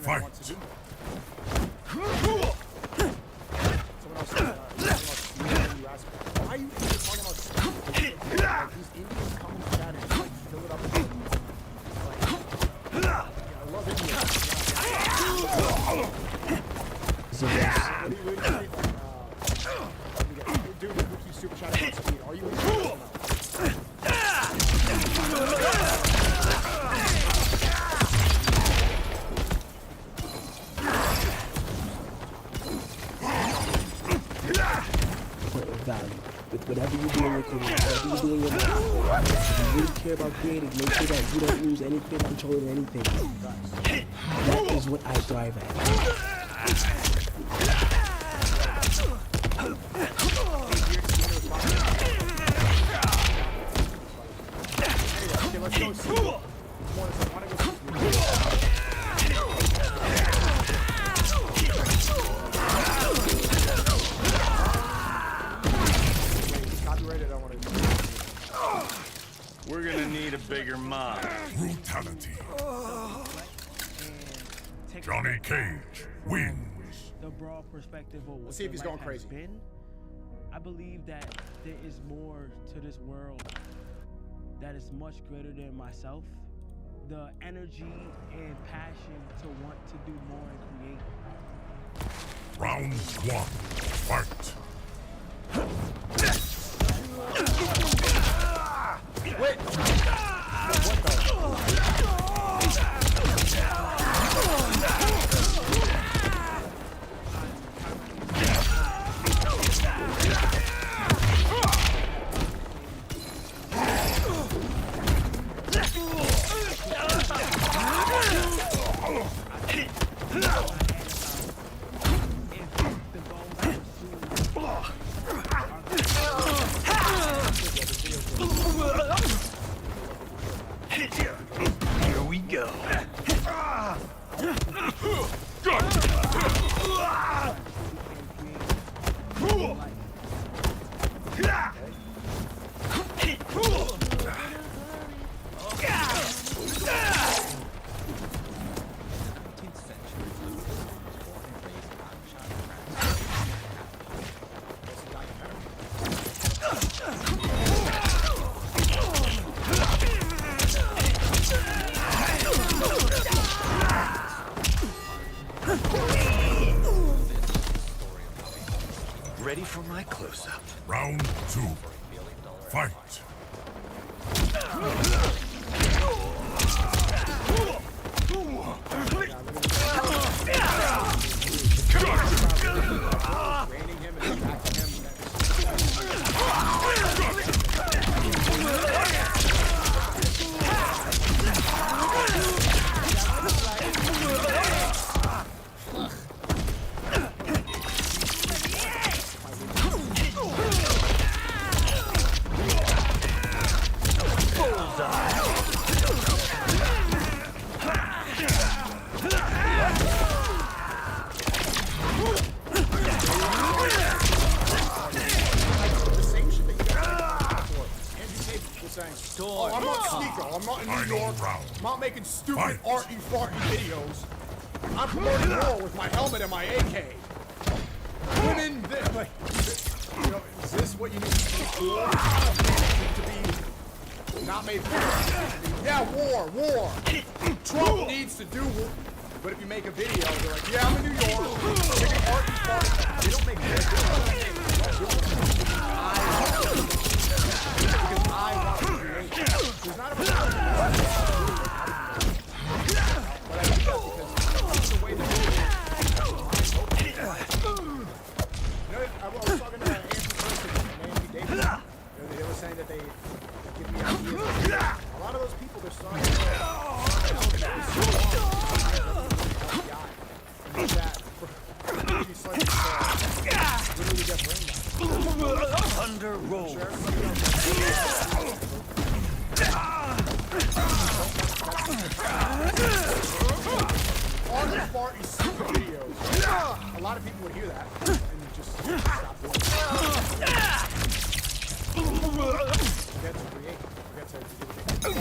Fight. Why are you talking about stuff? These Indians come in chat and like fill it up with I love India. Dude, who keeps super chatting about speed? Are you Indian? Value. With whatever you do in your career, whatever you do in your life, if you really care about creating, make sure that you don't lose any creative control in anything. That is what I thrive at. Okay, let's go see. We're gonna need a bigger mob. Brutality. Johnny Cage wins. The broad perspective of what Let's see if he's going crazy. Been, I believe that there is more to this world that is much greater than myself. The energy and passion to want to do more and create. Round 1. Fight. Wait! Here we go. Ready for my close-up. Round 2. Fight. Bullseye. in New York. I'm out making stupid arty-farty videos. I'm promoting war with my helmet and my AK. Women, like, you know, is this what you need to be cool? To be not made fun? Yeah, war. Trump needs to do war. But if you make a video, they're like, yeah, I'm in New York. Making arty-farty. They don't make videos. Because I want to create. There's not a but I think that's because it's the way that I was talking to Anthony Person and Andy Davis. They were saying that they give me ideas. A lot of those people, they're starting Thunder roll. Arty-farty stupid videos. A lot of people would hear that and just stop doing it. Forget to create. Forget to do it.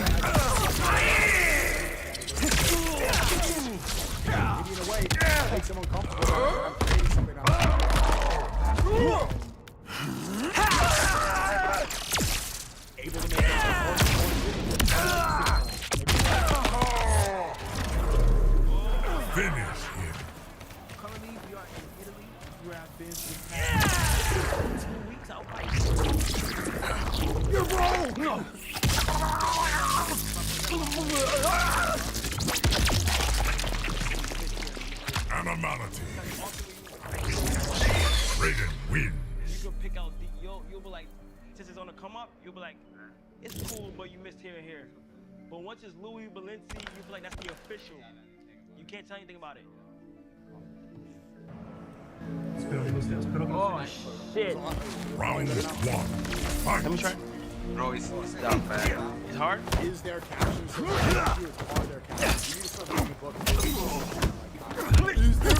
In a way, make someone comfortable. I'm creating something able to make Finish him. Currently, we are in Italy, where I've been for the past 2 weeks out. You're wrong! No! Animality. Raiden wins. You can pick out you'll be like, since it's on the come up, you'll be like, it's cool, but you missed here and here. But once it's Louis Balenci, you feel like that's the official. You can't tell anything about it. Oh shit. Round 1. Fight. Let me try. Bro, it's tough, man. It's hard? Is there captions? Are there captions? You need to start reading the book. Is there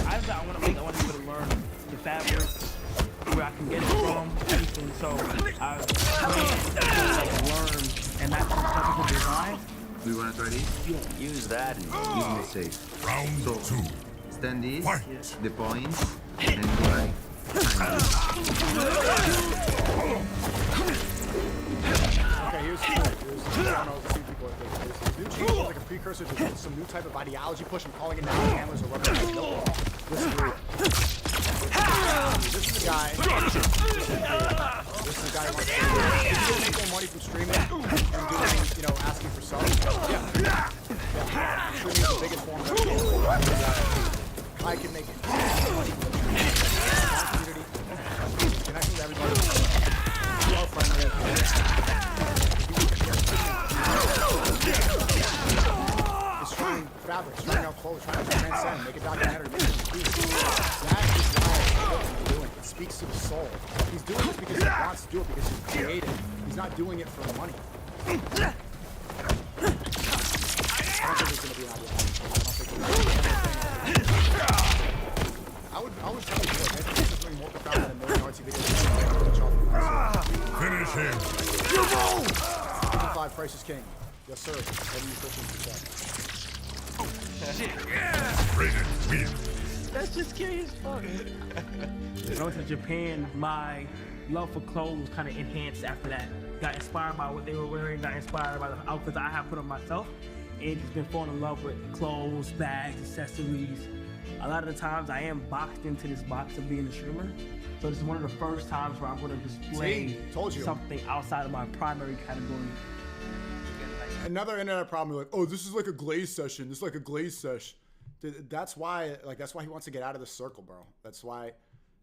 And I want people to learn the fabric, where I can get it from, everything. So I learn, and that's the design. we want to try this? Yeah. Use that and use it safe. Round 2. Stand this, Fight. the points, and go like. Okay, here's the thing. I don't know if people this new change is like a precursor to some new type of ideology push. I'm calling it now cameras are rubber. Listen to it. This is the guy. This is the guy who wants to make more money from streaming and doing, you know, asking for subs. Yeah. Streaming is the biggest form of I can make money from the community, connecting with everybody. You are friendly. It's trying fabrics, trying out clothes, trying to transcend, make a documentary, make a movie. That is why he's doing. It speaks to the soul. He's doing it because he wants to do it because he's creative. He's not doing it for money. I don't think it's going to be an idea. I would tell you, this is doing more profound than a million artsy videos. Finish him. You're wrong! 55 Price is King. Yes, sir. Heavy nutrition success. Oh, shit. Raiden wins. That's just scary as fuck. When I went to Japan, my love for clothes was kind of enhanced after that. Got inspired by what they were wearing, got inspired by the outfits I have put on myself, and just been falling in love with clothes, bags, accessories. A lot of the times I am boxed into this box of being a streamer. So this is one of the first times where I'm going to display something outside of my primary category. Another internet problem, you're like, oh, this is like a glaze session. This is like a glaze sesh. Dude, that's why he wants to get out of the circle, bro. That's why,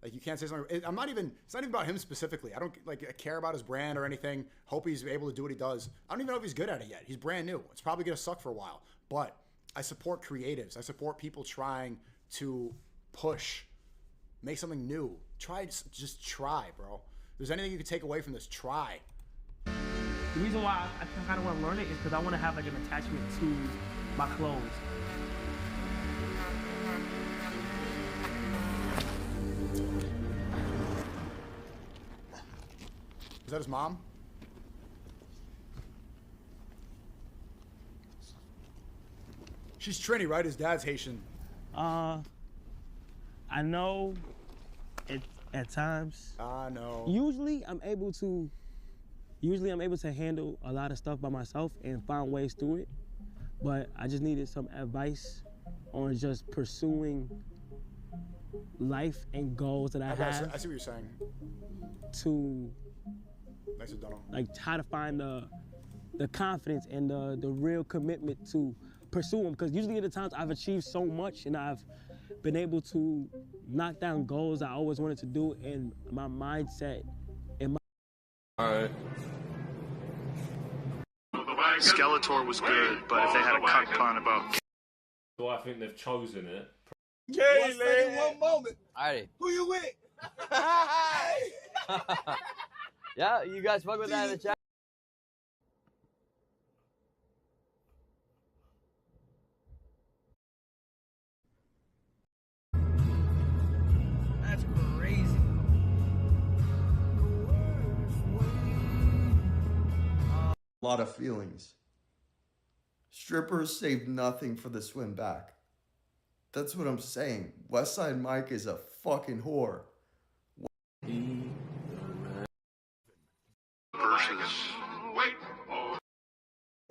like, you can't say something. It's not even about him specifically. I don't care about his brand or anything. Hope he's able to do what he does. I don't even know if he's good at it yet. He's brand new. It's probably gonna suck for a while. But I support creatives. I support people trying to push, make something new, just try, bro. If there's anything you can take away from this, try. The reason why I kind of want to learn it is because I want to have like an attachment to my clothes. Is that his mom? She's Trini, right? His dad's Haitian. I know at times. I know. Usually I'm able to handle a lot of stuff by myself and find ways through it. But I just needed some advice on just pursuing life and goals that I have. I see what you're saying. To Nice done. like how to find the confidence and the real commitment to pursue them. Because usually at the times I've achieved so much and I've been able to knock down goals I always wanted to do, and my mindset and my. All right. Skeletor was good, but if they had a cut pun about. Do I think they've chosen it? One moment. Alrighty. Who you with? Yeah, you guys fuck with that in the chat. That's crazy. A lot of feelings. Strippers save nothing for the swim back. That's what I'm saying. Westside Mike is a fucking whore.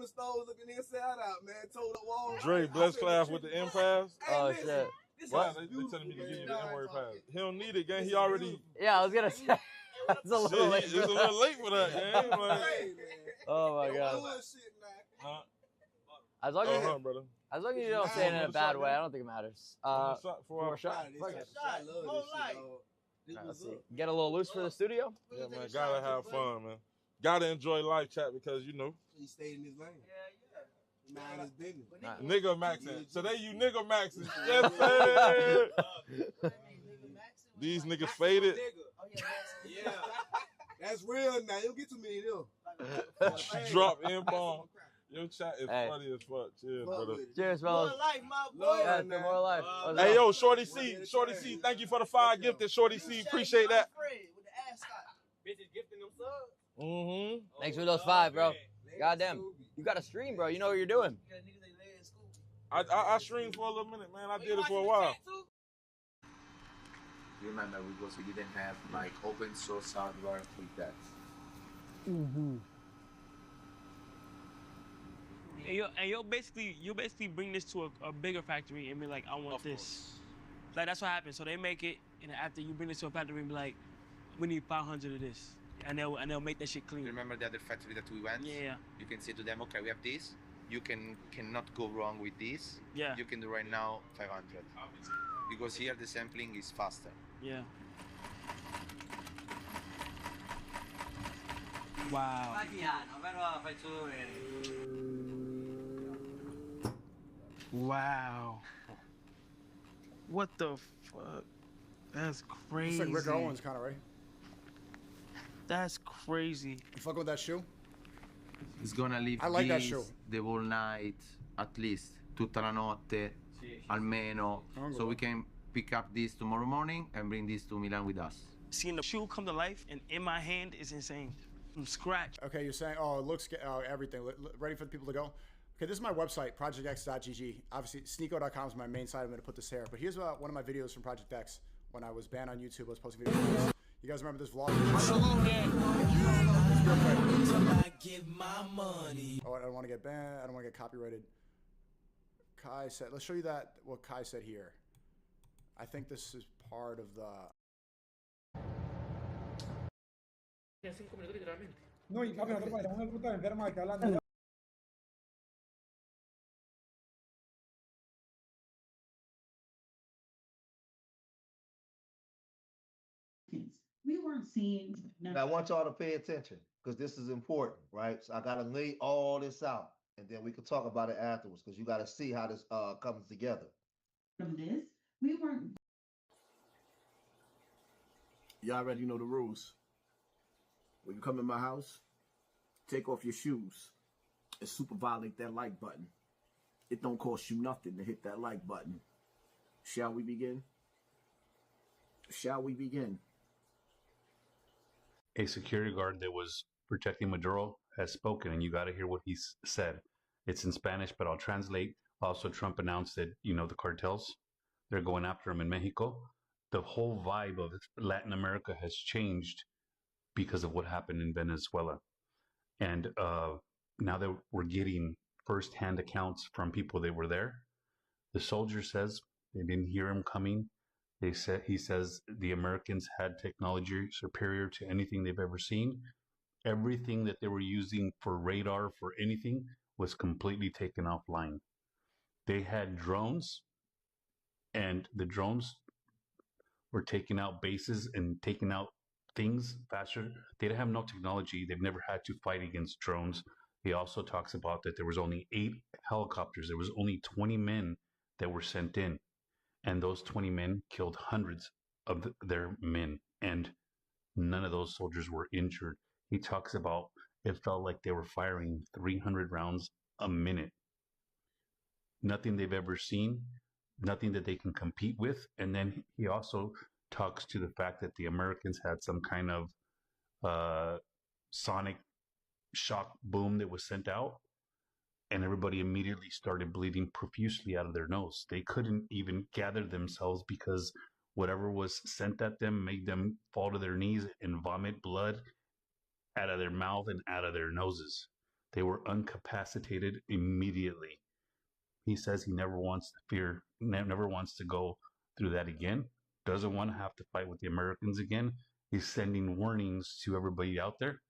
Stones looking inside out, man. Told the wall. Dre, bless class with the empass. Oh shit. What? They telling me to give you the N-word pass. He don't need it, gang. He already. Yeah, I was gonna say. It's a little late. It's a little late for that, gang. Like, oh my god. As long as you don't say it in a bad way, I don't think it matters. For a shot. Let's see. Get a little loose for the studio. Yeah, man. Gotta have fun, man. Gotta enjoy life, chat, because you know. He stayed in his lane. Mind his business. Nigga maxing. Today you nigga maxing. Yes, sir. These niggas faded. Yeah. That's real now. You don't get too many of them. Drop in bomb. Your chat is funny as fuck. Cheers, brother. Cheers, fellas. More life, my boy. Yeah, more life. Hey, yo, Shorty C. Shorty C, thank you for the 5 gifted. Shorty C, appreciate that. Bitches gifting them subs. Mm-hmm. Thanks for those 5, bro. Goddamn. You got to stream, bro. You know what you're doing. I streamed for a little minute, man. I did it for a while. You remember because we didn't have like open source hardware with that. Mm-hmm. And you'll basically bring this to a bigger factory and be like, I want this. Like that's what happens. So they make it, and after you bring this to a factory and be like, we need 500 of this, and they'll make that shit clean. Remember the other factory that we went? Yeah. You can say to them, okay, we have this. You cannot go wrong with this. Yeah. You can do right now 500 because here the sampling is faster. Yeah. Wow. Wow. What the fuck? That's crazy. Looks like Rick Owens kind of, right? That's crazy. You fucking with that shoe? It's gonna leave I like that shoe. The whole night, at least, tutta la notte, almeno, so we can pick up this tomorrow morning and bring this to Milan with us. Seeing the shoe come to life and in my hand is insane. From scratch. Okay, you're saying, oh, it looks, everything. Ready for the people to go? Okay, this is my website, projectx.gg. Obviously, sneako.com is my main site. I'm going to put this here. But here's one of my videos from Project X when I was banned on YouTube. I was posting videos. You guys remember this vlog? Oh, I don't want to get banned. I don't want to get copyrighted. Kai said, let's show you what Kai said here. I think this is part of the... No, y papi, nosotros parecemos el puto enfermo aquí hablando. We weren't seeing. Now, I want y'all to pay attention because this is important, right? So I got to lay all this out, and then we can talk about it afterwards because you got to see how this comes together. From this, we weren't. Y'all already know the rules. When you come in my house, take off your shoes and super violate that like button. It don't cost you nothing to hit that like button. Shall we begin? Shall we begin? A security guard that was protecting Maduro has spoken, and you got to hear what he said. It's in Spanish, but I'll translate. Also, Trump announced that, the cartels, they're going after him in Mexico. The whole vibe of Latin America has changed because of what happened in Venezuela. And now that we're getting firsthand accounts from people that were there, the soldier says they didn't hear him coming. He says the Americans had technology superior to anything they've ever seen. Everything that they were using for radar, for anything, was completely taken offline. They had drones, and the drones were taking out bases and taking out things faster. They didn't have no technology. They've never had to fight against drones. He also talks about that there was only 8 helicopters. There was only 20 men that were sent in. And those 20 men killed hundreds of their men. And none of those soldiers were injured. He talks about it felt like they were firing 300 rounds a minute. Nothing they've ever seen. Nothing that they can compete with. And then he also talks to the fact that the Americans had some kind of sonic shock boom that was sent out, and everybody immediately started bleeding profusely out of their nose. They couldn't even gather themselves because whatever was sent at them made them fall to their knees and vomit blood out of their mouth and out of their noses. They were incapacitated immediately. He says he never wants to go through that again. Doesn't want to have to fight with the Americans again. He's sending warnings to everybody out there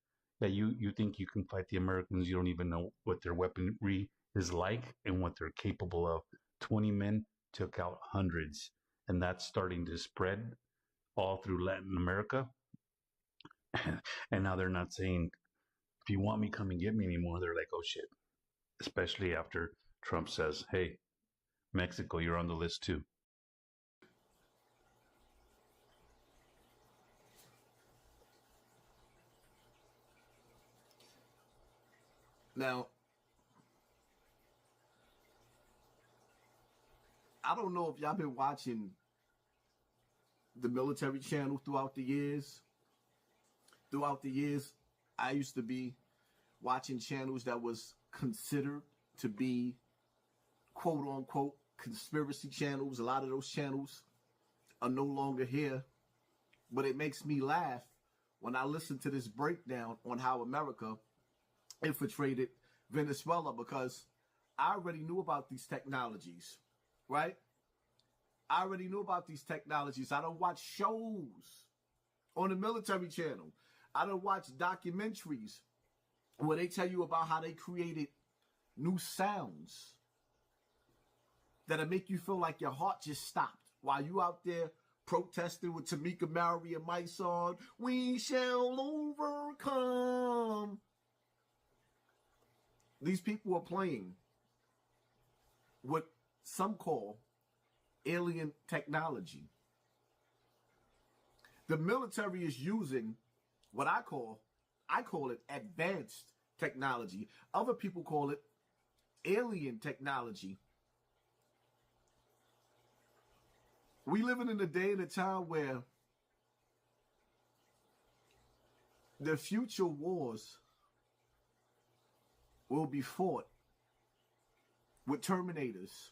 that you think you can fight the Americans. You don't even know what their weaponry is like and what they're capable of. 20 men took out hundreds, and that's starting to spread all through Latin America. And now they're not saying, if you want me, come and get me anymore. They're like, oh shit. Especially after Trump says, hey, Mexico, you're on the list too. Now, I don't know if y'all been watching the military channel throughout the years. Throughout the years, I used to be watching channels that was considered to be quote unquote conspiracy channels. A lot of those channels are no longer here, but it makes me laugh when I listen to this breakdown on how America infiltrated Venezuela, because I already knew about these technologies, right? I already knew about these technologies. I don't watch shows on the military channel. I don't watch documentaries where they tell you about how they created new sounds that'll make you feel like your heart just stopped while you out there protesting with Tamika Mallory and my song, "We Shall Overcome." These people are playing what some call alien technology. The military is using what I call it advanced technology. Other people call it alien technology. We living in a day and a time where the future wars will be fought with Terminators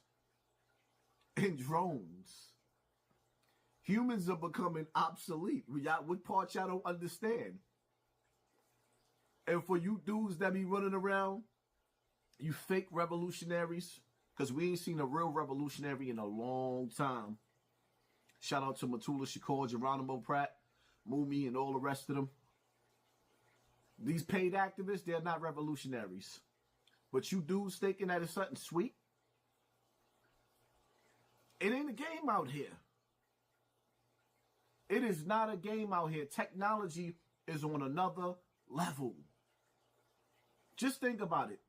and drones. Humans are becoming obsolete. What part y'all don't understand? And for you dudes that be running around, you fake revolutionaries, because we ain't seen a real revolutionary in a long time. Shout out to Matula Shakur, Geronimo Pratt, Mumi, and all the rest of them. These paid activists, they're not revolutionaries. But you dudes thinking that it's something sweet? It ain't a game out here. It is not a game out here. Technology is on another level. Just think about it.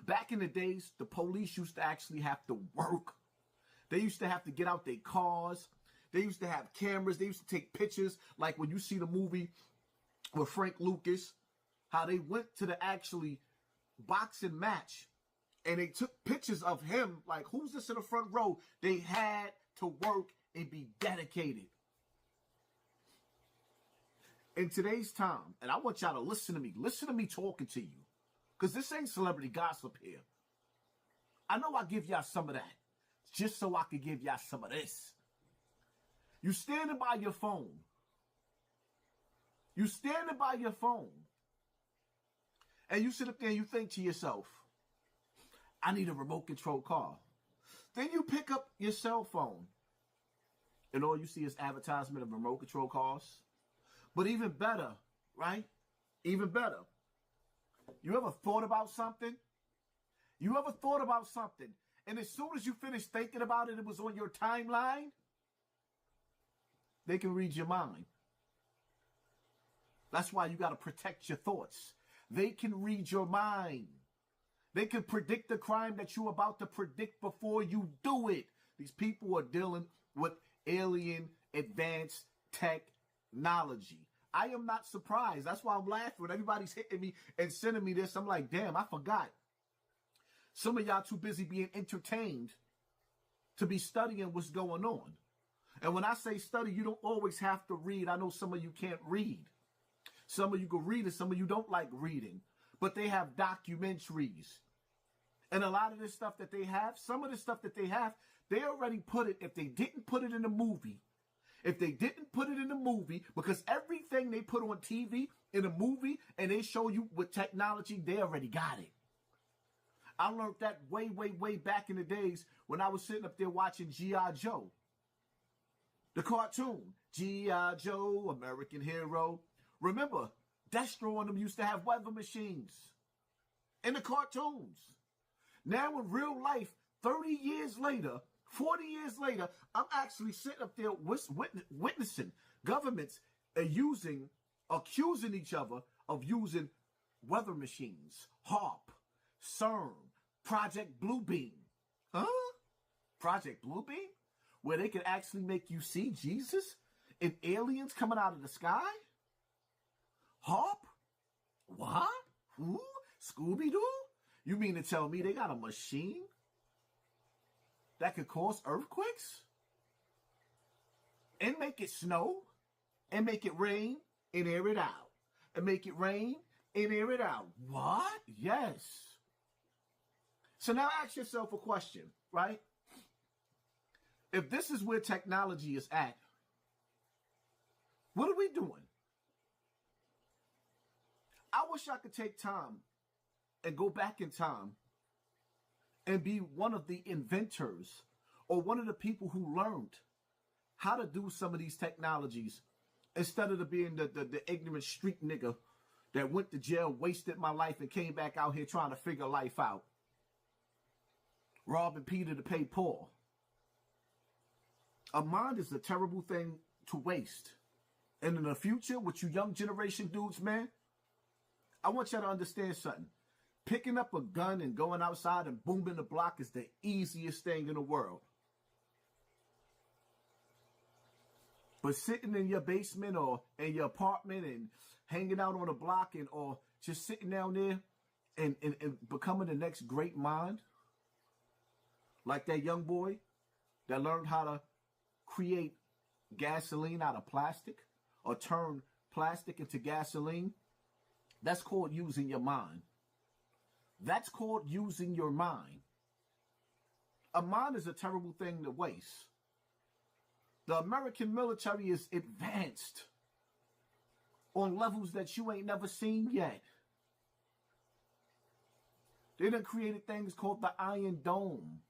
Back in the days, the police used to actually have to work. They used to have to get out their cars. They used to have cameras. They used to take pictures, like when you see the movie with Frank Lucas, how they went to the actually boxing match and they took pictures of him, like, who's this in the front row? They had to work and be dedicated. In today's time, and I want y'all to listen to me talking to you, because this ain't celebrity gossip here. I know I give y'all some of that, just so I could give y'all some of this. You standing by your phone. You standing by your phone. And you sit up there and you think to yourself, I need a remote control car. Then you pick up your cell phone and all you see is advertisement of remote control cars. But even better, right? Even better. You ever thought about something? You ever thought about something? And as soon as you finish thinking about it, it was on your timeline? They can read your mind. That's why you got to protect your thoughts. They can read your mind. They can predict the crime that you're about to predict before you do it. These people are dealing with alien advanced technology. I am not surprised. That's why I'm laughing when everybody's hitting me and sending me this. I'm like, damn, I forgot. Some of y'all too busy being entertained to be studying what's going on. And when I say study, you don't always have to read. I know some of you can't read. Some of you can read and some of you don't like reading. But they have documentaries. And a lot of this stuff that they have, some of the stuff that they have, they already put it, if they didn't put it in a movie, because everything they put on TV, in a movie, and they show you with technology, they already got it. I learned that way, way, way back in the days when I was sitting up there watching G.I. Joe. The cartoon, G.I. Joe, American Hero. Remember, Destro and them used to have weather machines in the cartoons. Now in real life, 30 years later, 40 years later, I'm actually sitting up there witnessing governments accusing each other of using weather machines, HARP, CERN, Project Bluebeam. Huh? Project Bluebeam? Where they could actually make you see Jesus and aliens coming out of the sky? HARP? What? Who? Scooby-Doo? You mean to tell me they got a machine that could cause earthquakes? And make it snow? And make it rain and air it out? And make it rain and air it out? What? Yes. So now ask yourself a question, right? If this is where technology is at, what are we doing? I wish I could take time and go back in time and be one of the inventors or one of the people who learned how to do some of these technologies instead of being the ignorant street nigga that went to jail, wasted my life, and came back out here trying to figure life out. Robbing Peter to pay Paul. A mind is a terrible thing to waste. And in the future, with you young generation dudes, man, I want y'all to understand something. Picking up a gun and going outside and booming the block is the easiest thing in the world. But sitting in your basement or in your apartment and hanging out on the block and or just sitting down there and becoming the next great mind, like that young boy that learned how to create gasoline out of plastic or turn plastic into gasoline, that's called using your mind. That's called using your mind. A mind is a terrible thing to waste. The American military is advanced on levels that you ain't never seen yet. They done created things called the Iron Dome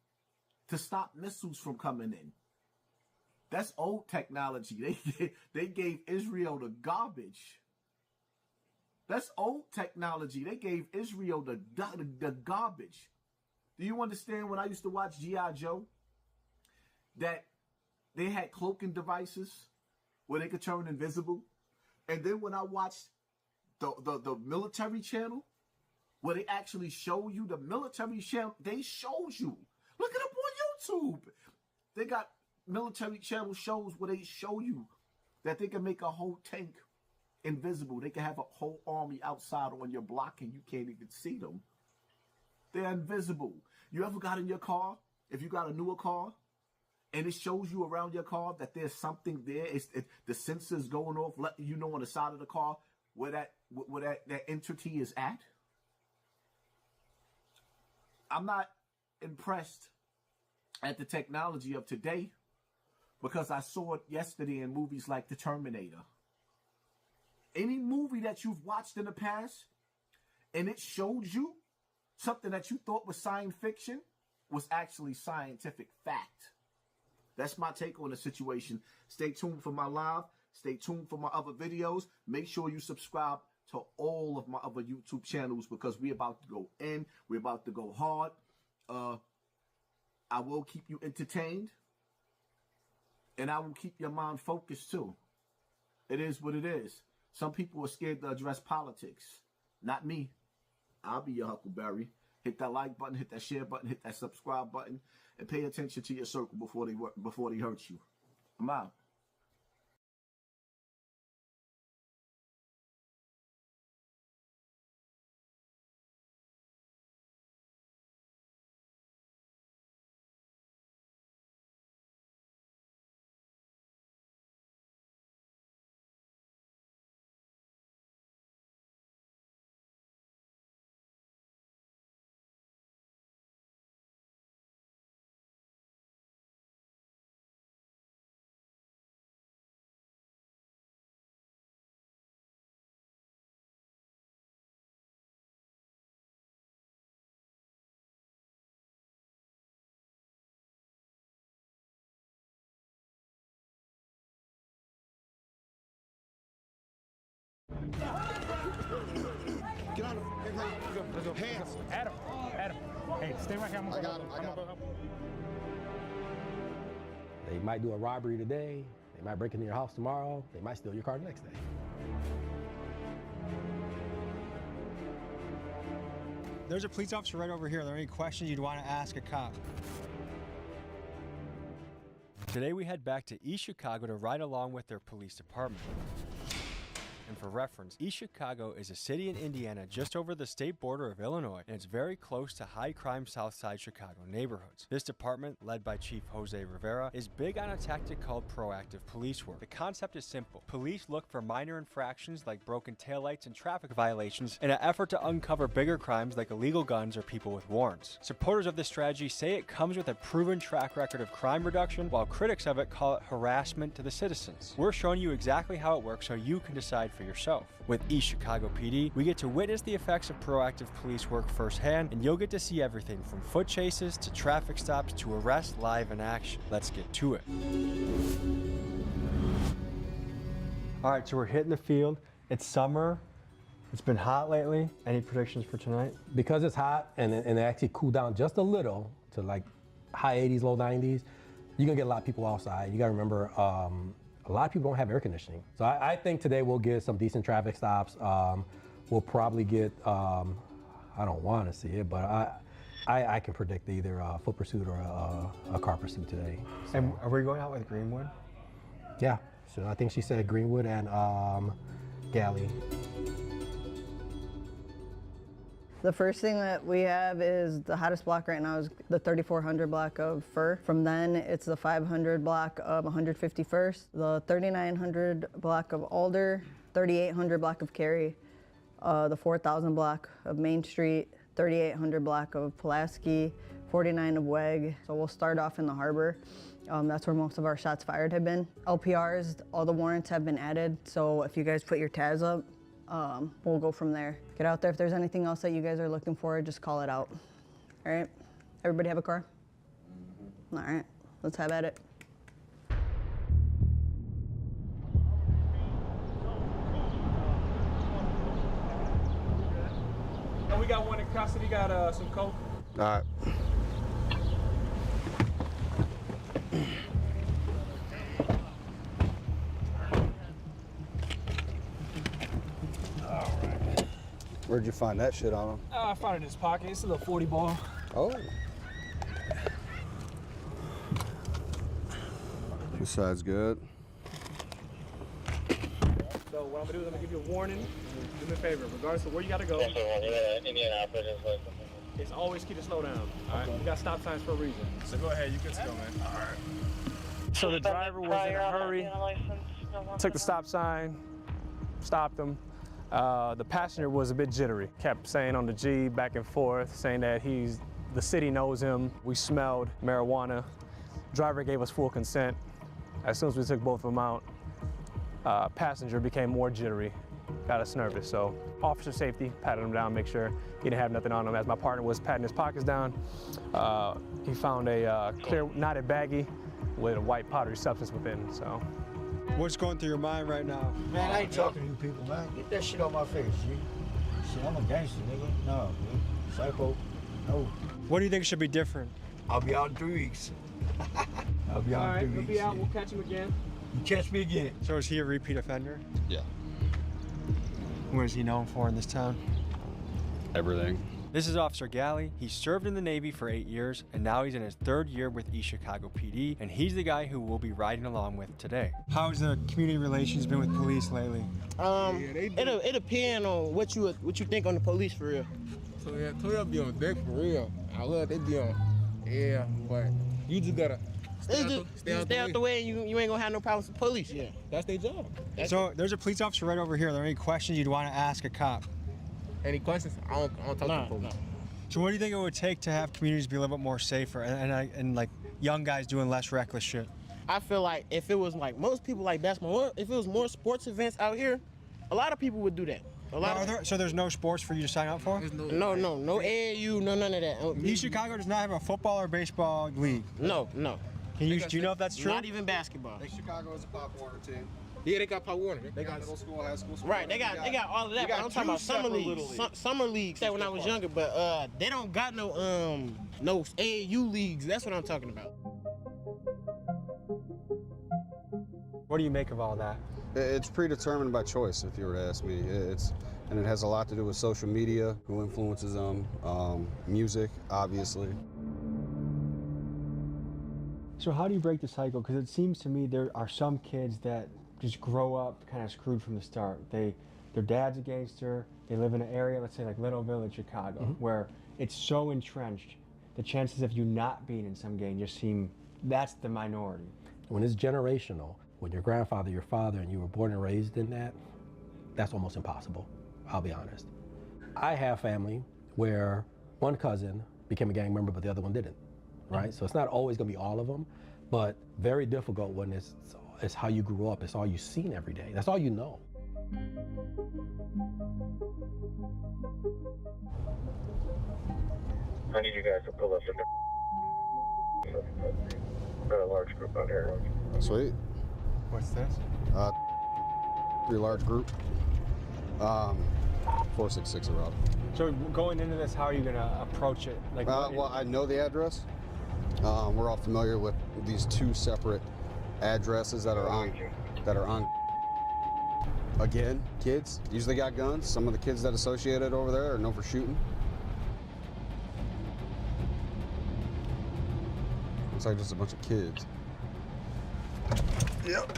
to stop missiles from coming in. That's old technology. They gave Israel the garbage. That's old technology. They gave Israel the garbage. Do you understand when I used to watch G.I. Joe? That they had cloaking devices where they could turn invisible. And then when I watched the military channel, where they actually show you the military channel, they showed you. Look it up on YouTube. They got military channel shows where they show you that they can make a whole tank invisible. They can have a whole army outside on your block and you can't even see them. They're invisible. You ever got in your car, if you got a newer car, and it shows you around your car that there's something there, the sensors going off, letting you know on the side of the car where that entity is at? I'm not impressed at the technology of today because I saw it yesterday in movies like The Terminator. Any movie that you've watched in the past and it showed you something that you thought was science fiction was actually scientific fact. That's my take on the situation. Stay tuned for my live. Stay tuned for my other videos. Make sure you subscribe to all of my other YouTube channels because we're about to go in. We're about to go hard. I will keep you entertained. And I will keep your mind focused too. It is what it is. Some people are scared to address politics. Not me. I'll be your Huckleberry. Hit that like button, hit that share button, hit that subscribe button, and pay attention to your circle before they hurt you. I'm out. Get on him. Let's go. Hands. Adam. Hey, stay right here. I'm gonna go help him. They might do a robbery today. They might break into your house tomorrow. They might steal your car the next day. There's a police officer right over here. Are there any questions you'd want to ask a cop? Today we head back to East Chicago to ride along with their police department. And for reference, East Chicago is a city in Indiana just over the state border of Illinois, and it's very close to high-crime Southside Chicago neighborhoods. This department, led by Chief Jose Rivera, is big on a tactic called proactive police work. The concept is simple. Police look for minor infractions like broken taillights and traffic violations in an effort to uncover bigger crimes like illegal guns or people with warrants. Supporters of this strategy say it comes with a proven track record of crime reduction, while critics of it call it harassment to the citizens. We're showing you exactly how it works so you can decide for yourself. With East Chicago PD, we get to witness the effects of proactive police work firsthand, and you'll get to see everything from foot chases to traffic stops to arrests live in action. Let's get to it. All right, so we're hitting the field. It's summer. It's been hot lately. Any predictions for tonight? Because it's hot and it actually cooled down just a little to like high 80s, low 90s, you're gonna get a lot of people outside. You gotta remember, a lot of people don't have air conditioning. So I think today we'll get some decent traffic stops. We'll probably get, I don't want to see it, but I can predict either a foot pursuit or a car pursuit today. So. And are we going out with Greenwood? Yeah, so I think she said Greenwood and Galley. The first thing that we have is the hottest block right now is the 3400 block of Fur. From then, it's the 500 block of 151st, the 3900 block of Alder, 3800 block of Cary, the 4000 block of Main Street, 3800 block of Pulaski, 49 of Weg. So we'll start off in the harbor. That's where most of our shots fired have been. LPRs, all the warrants have been added. So if you guys put your TAS up, we'll go from there. Get out there. If there's anything else that you guys are looking for, just call it out. All right? Everybody have a car? All right. Let's have at it. Oh, we got one in custody. Got some coke. All right. Where'd you find that shit on him? I found it in his pocket. It's a little 40 ball. Oh. This side's good. So what I'm gonna do is I'm gonna give you a warning. Do me a favor, regardless of where you gotta go. It's always key to slow down. All right, we got stop signs for a reason. So go ahead, you good to go, man. All right. So the driver was in a hurry, took the stop sign, stopped him. The passenger was a bit jittery, kept saying on the G back and forth, saying that the city knows him. We smelled marijuana. Driver gave us full consent. As soon as we took both of them out, passenger became more jittery, got us nervous. So officer safety, patted him down, make sure he didn't have nothing on him. As my partner was patting his pockets down, he found a clear knotted baggie with a white powdery substance within, so. What's going through your mind right now? Man, I ain't talking to you people, man. Get that shit off my face, G. Shit, I'm a gangster, nigga. No, man. Psycho, no. What do you think should be different? I'll be out in 3 weeks. I'll be out in 3 weeks. All right, he'll be out. We'll catch him again. You catch me again. So is he a repeat offender? Yeah. What is he known for in this town? Everything. This is Officer Galley. He served in the Navy for 8 years, and now he's in his 3rd year with East Chicago PD, and he's the guy who we'll be riding along with today. How's the community relations been with police lately? It depends on what you think on the police for real. So yeah, Toya be on deck for real. I love they be on. Yeah, but you just gotta stay out the way and you ain't gonna have no problems with police. Yeah, that's their job. So there's a police officer right over here. Are there any questions you'd want to ask a cop? Any questions? I don't talk to police. So what do you think it would take to have communities be a little bit more safer and like young guys doing less reckless shit? I feel like if it was like most people like basketball, if it was more sports events out here, a lot of people would do that. So there's no sports for you to sign up for? No AAU, no none of that. East Chicago does not have a football or baseball league. No. Do you know if that's true? Not even basketball. Chicago is a Pop Warner team. Yeah, they got Pop Warner. They got middle school, high school. Right, they got all of that. But I'm talking about summer leagues. Summer leagues. That when I was younger, but they don't got no AAU leagues. That's what I'm talking about. What do you make of all that? It's predetermined by choice, if you were to ask me. And it has a lot to do with social media, who influences them, music, obviously. So how do you break the cycle? Because it seems to me there are some kids that just grow up kind of screwed from the start. Their dad's a gangster. They live in an area, let's say like Little Village, Chicago, where it's so entrenched. The chances of you not being in some gang just seem, that's the minority. When it's generational, when your grandfather, your father, and you were born and raised in that, that's almost impossible, I'll be honest. I have family where one cousin became a gang member, but the other one didn't, right? So it's not always gonna be all of them, but very difficult when it's how you grew up, it's all you've seen every day, that's all you know. I need you guys to pull up got a large group out here. Sweet. What's this? 3 large group. 466 around. So going into this, how are you gonna approach it? Like, well, I know the address. We're all familiar with these 2 separate addresses that are on. Again, kids usually got guns. Some of the kids that associated over there are known for shooting. It's like just a bunch of kids. Yep.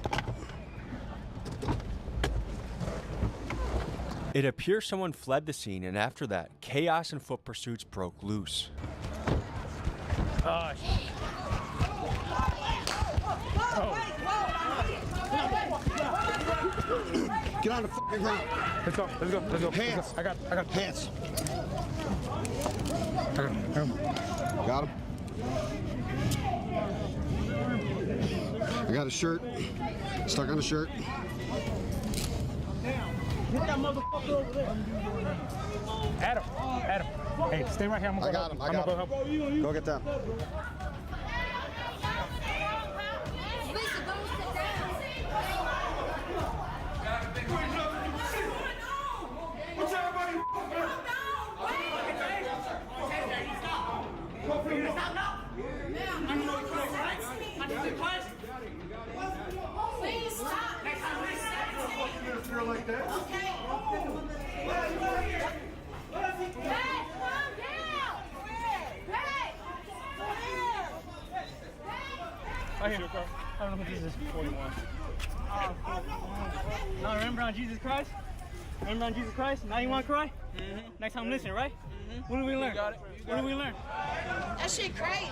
It appears someone fled the scene, and after that, chaos and foot pursuits broke loose. Get on the fucking ground. Let's go. Hands. I got hands. Got him. I got a shirt. Stuck on the shirt. Get that motherfucker over there. Adam. Hey, stay right here. I'm gonna go help him. I got him. Help you. Go get them. Like that. Okay. I hear you, Carl. I don't know who this is. 41. No, remember on Jesus Christ? Remember on Jesus Christ? Now you want to cry? Next time listen, right? What did we learn? What did we learn? That shit crazy.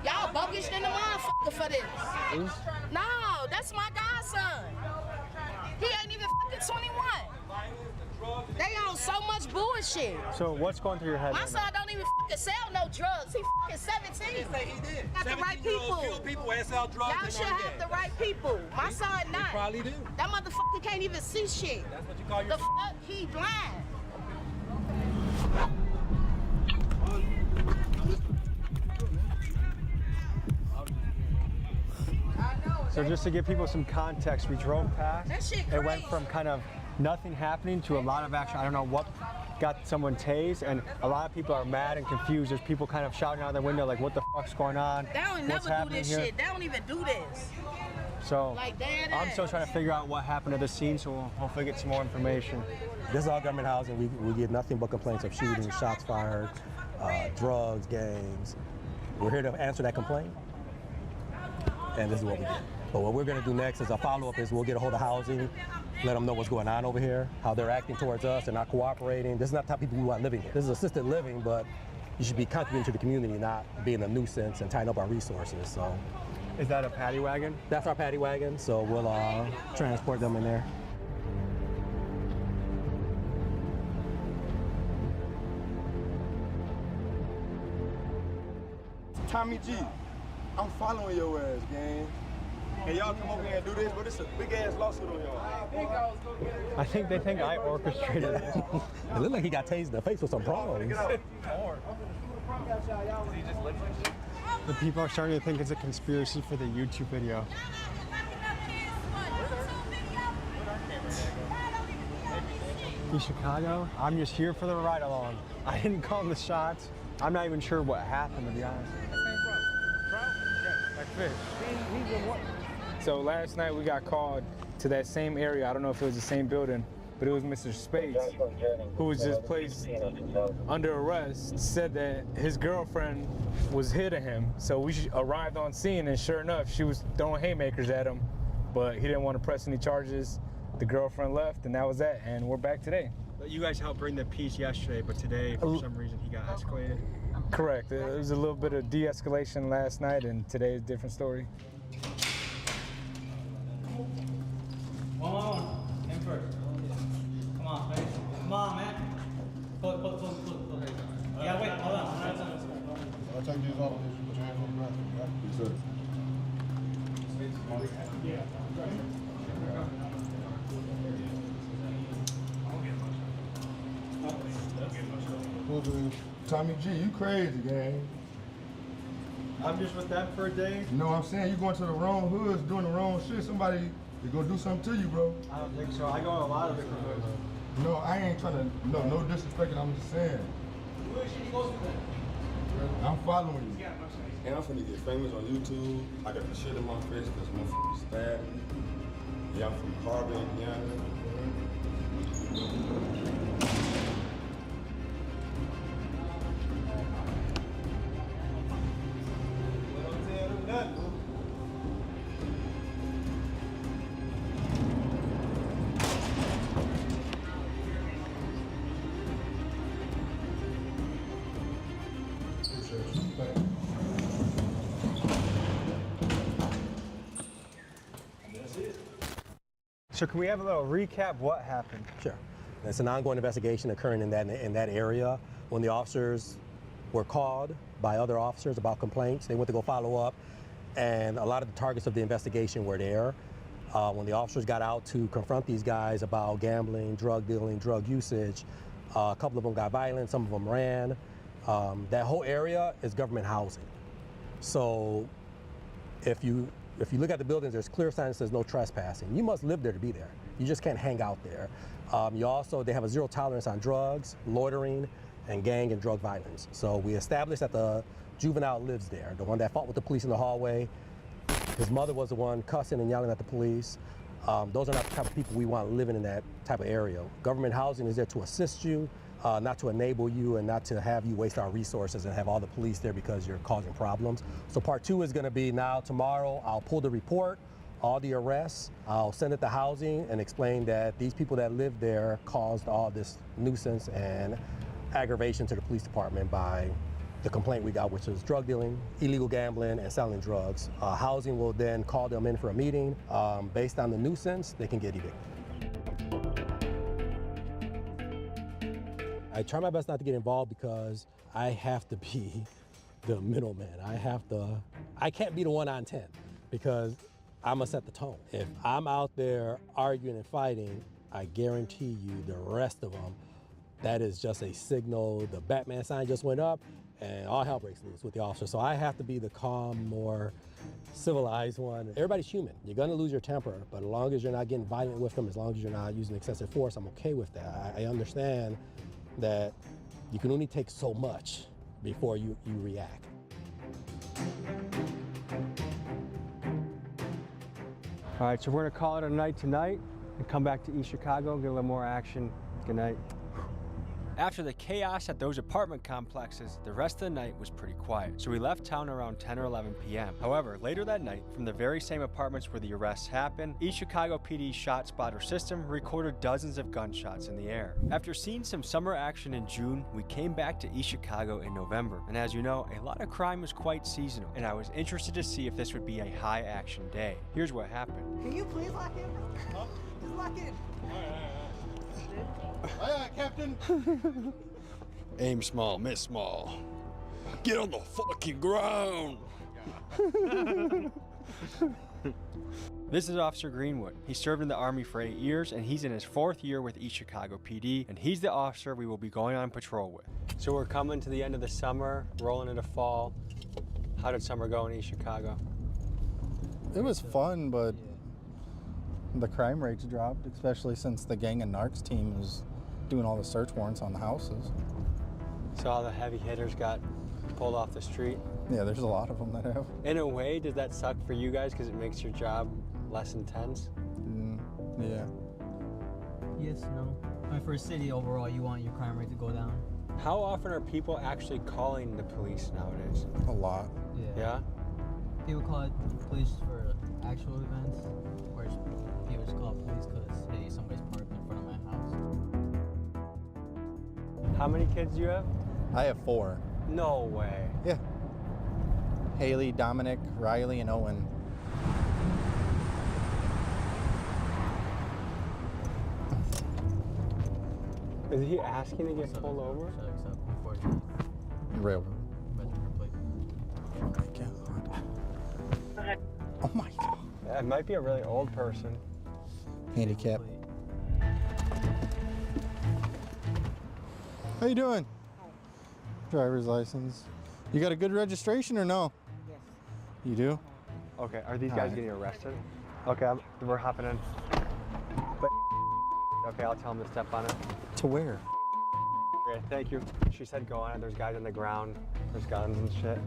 Y'all bogus than the motherfucker for this. No, that's my godson. He ain't even fucking 21. They on so much bullshit. So what's going through your head? My right son don't even fucking sell no drugs. He fucking 17. He say he did. Got the right people. Kill people and sell drugs. Y'all should have the right people. My son not. Probably do. That motherfucker can't even see shit. That's what you call your. The fuck? He blind. So just to give people some context, we drove past. That shit It went crazy. from kind of nothing happening to a lot of action. I don't know what got someone tased, and a lot of people are mad and confused. There's people kind of shouting out their window like, what the fuck's going on? They don't What's never do happening this here? shit. They don't even do this. So Like dead I'm still ass. trying to figure out what happened at the scene, so we'll hopefully get some more information. This is all government housing. We get nothing but complaints of shootings, shots fired, drugs, gangs. We're here to answer that complaint, and this is what we get. But what we're going to do next is a follow-up is we'll get a hold of housing, let them know what's going on over here, how they're acting towards us, they're not cooperating. This is not the type of people we want living here. This is assisted living, but you should be contributing to the community, not being a nuisance and tying up our resources. So, is that a paddy wagon? That's our paddy wagon, so we'll transport them in there. Tommy G, I'm following your ass, gang. And y'all come over here and do this, but it's a big ass lawsuit on y'all. I think they think I orchestrated it. It looked like he got tased in the face with some prongs. The people are starting to think it's a conspiracy for the YouTube video. In Chicago, I'm just here for the ride along. I didn't call the shots. I'm not even sure what happened, to be honest. So last night we got called to that same area. I don't know if it was the same building, but it was Mr. Spades, who was just placed under arrest, said that his girlfriend was hitting him. So we arrived on scene, and sure enough, she was throwing haymakers at him, but he didn't want to press any charges. The girlfriend left, and that was that, and we're back today. You guys helped bring the peace yesterday, but today, for some reason, he got escalated. Correct. There was a little bit of de-escalation last night, and today is a different story. One. Him first. Come on, ready? Come on, man. Pull. Yeah, wait, hold on. I'll take these off. Put your hands on the ground. Yes, sir. Tommy G, you crazy, gang. I'm just with them for a day. You know what I'm saying? You going to the wrong hoods, doing the wrong shit. Somebody is gonna do something to you, bro. I don't think so. I go to a lot of different hoods. No, I ain't trying to, no disrespect, I'm just saying. I'm following you. And I'm finna get famous on YouTube. I got the shit in my face because motherfuckers stabbed me. Yeah, I'm from Carbon, Indiana. So can we have a little recap what happened? Sure. It's an ongoing investigation occurring in that area. When the officers were called by other officers about complaints, they went to go follow up, and a lot of the targets of the investigation were there. When the officers got out to confront these guys about gambling, drug dealing, drug usage, a couple of them got violent, some of them ran. That whole area is government housing. So if you look at the buildings, there's clear signs that says no trespassing. You must live there to be there. You just can't hang out there. They have a zero tolerance on drugs, loitering, and gang and drug violence. So we established that the juvenile lives there, the one that fought with the police in the hallway. His mother was the one cussing and yelling at the police. Those are not the type of people we want living in that type of area. Government housing is there to assist you, not to enable you and not to have you waste our resources and have all the police there because you're causing problems. So part 2 is going to be now tomorrow. I'll pull the report, all the arrests. I'll send it to housing and explain that these people that live there caused all this nuisance and aggravation to the police department by the complaint we got, which is drug dealing, illegal gambling, and selling drugs. Housing will then call them in for a meeting. Based on the nuisance, they can get evicted. I try my best not to get involved because I have to be the middleman. I can't be the 1 on 10 because I'm gonna set the tone. If I'm out there arguing and fighting, I guarantee you the rest of them, that is just a signal. The Batman sign just went up and all hell breaks loose with the officer. So I have to be the calm, more civilized one. Everybody's human. You're gonna lose your temper, but as long as you're not getting violent with them, as long as you're not using excessive force, I'm okay with that. I understand that you can only take so much before you react. All right, so we're gonna call it a night tonight and come back to East Chicago, get a little more action. Good night. After the chaos at those apartment complexes, the rest of the night was pretty quiet, so we left town around 10 or 11 p.m. However, later that night, from the very same apartments where the arrests happened, East Chicago PD's shot spotter system recorded dozens of gunshots in the air. After seeing some summer action in June, we came back to East Chicago in November, and as you know, a lot of crime is quite seasonal, and I was interested to see if this would be a high action day. Here's what happened. Can you please lock in? Huh? Just lock in. Aye, Captain. Aim small, miss small. Get on the fucking ground. This is Officer Greenwood. He served in the Army for 8 years, and he's in his 4th year with East Chicago PD, and he's the officer we will be going on patrol with. So we're coming to the end of the summer, rolling into fall. How did summer go in East Chicago? It was fun, but the crime rates dropped, especially since the gang and narcs team is doing all the search warrants on the houses. So all the heavy hitters got pulled off the street? Yeah, there's a lot of them that have. In a way, does that suck for you guys because it makes your job less intense? Yeah. Yes, no. I mean, for a city overall, you want your crime rate to go down. How often are people actually calling the police nowadays? A lot. Yeah? People call it police for actual events, or people just call police because, hey, somebody's parked in front of my house. How many kids do you have? I have 4. No way. Yeah. Haley, Dominic, Riley, and Owen. Is he asking to get pulled over? Railroad. Oh my God. Yeah, it might be a really old person. Handicap. How you doing? Driver's license. You got a good registration or no? Yes. You do? Okay, are these All guys right. getting arrested? Okay, we're hopping in. But, okay, I'll tell them to step on it. To where? Okay, thank you. She said go on it. There's guys on the ground. There's guns and shit.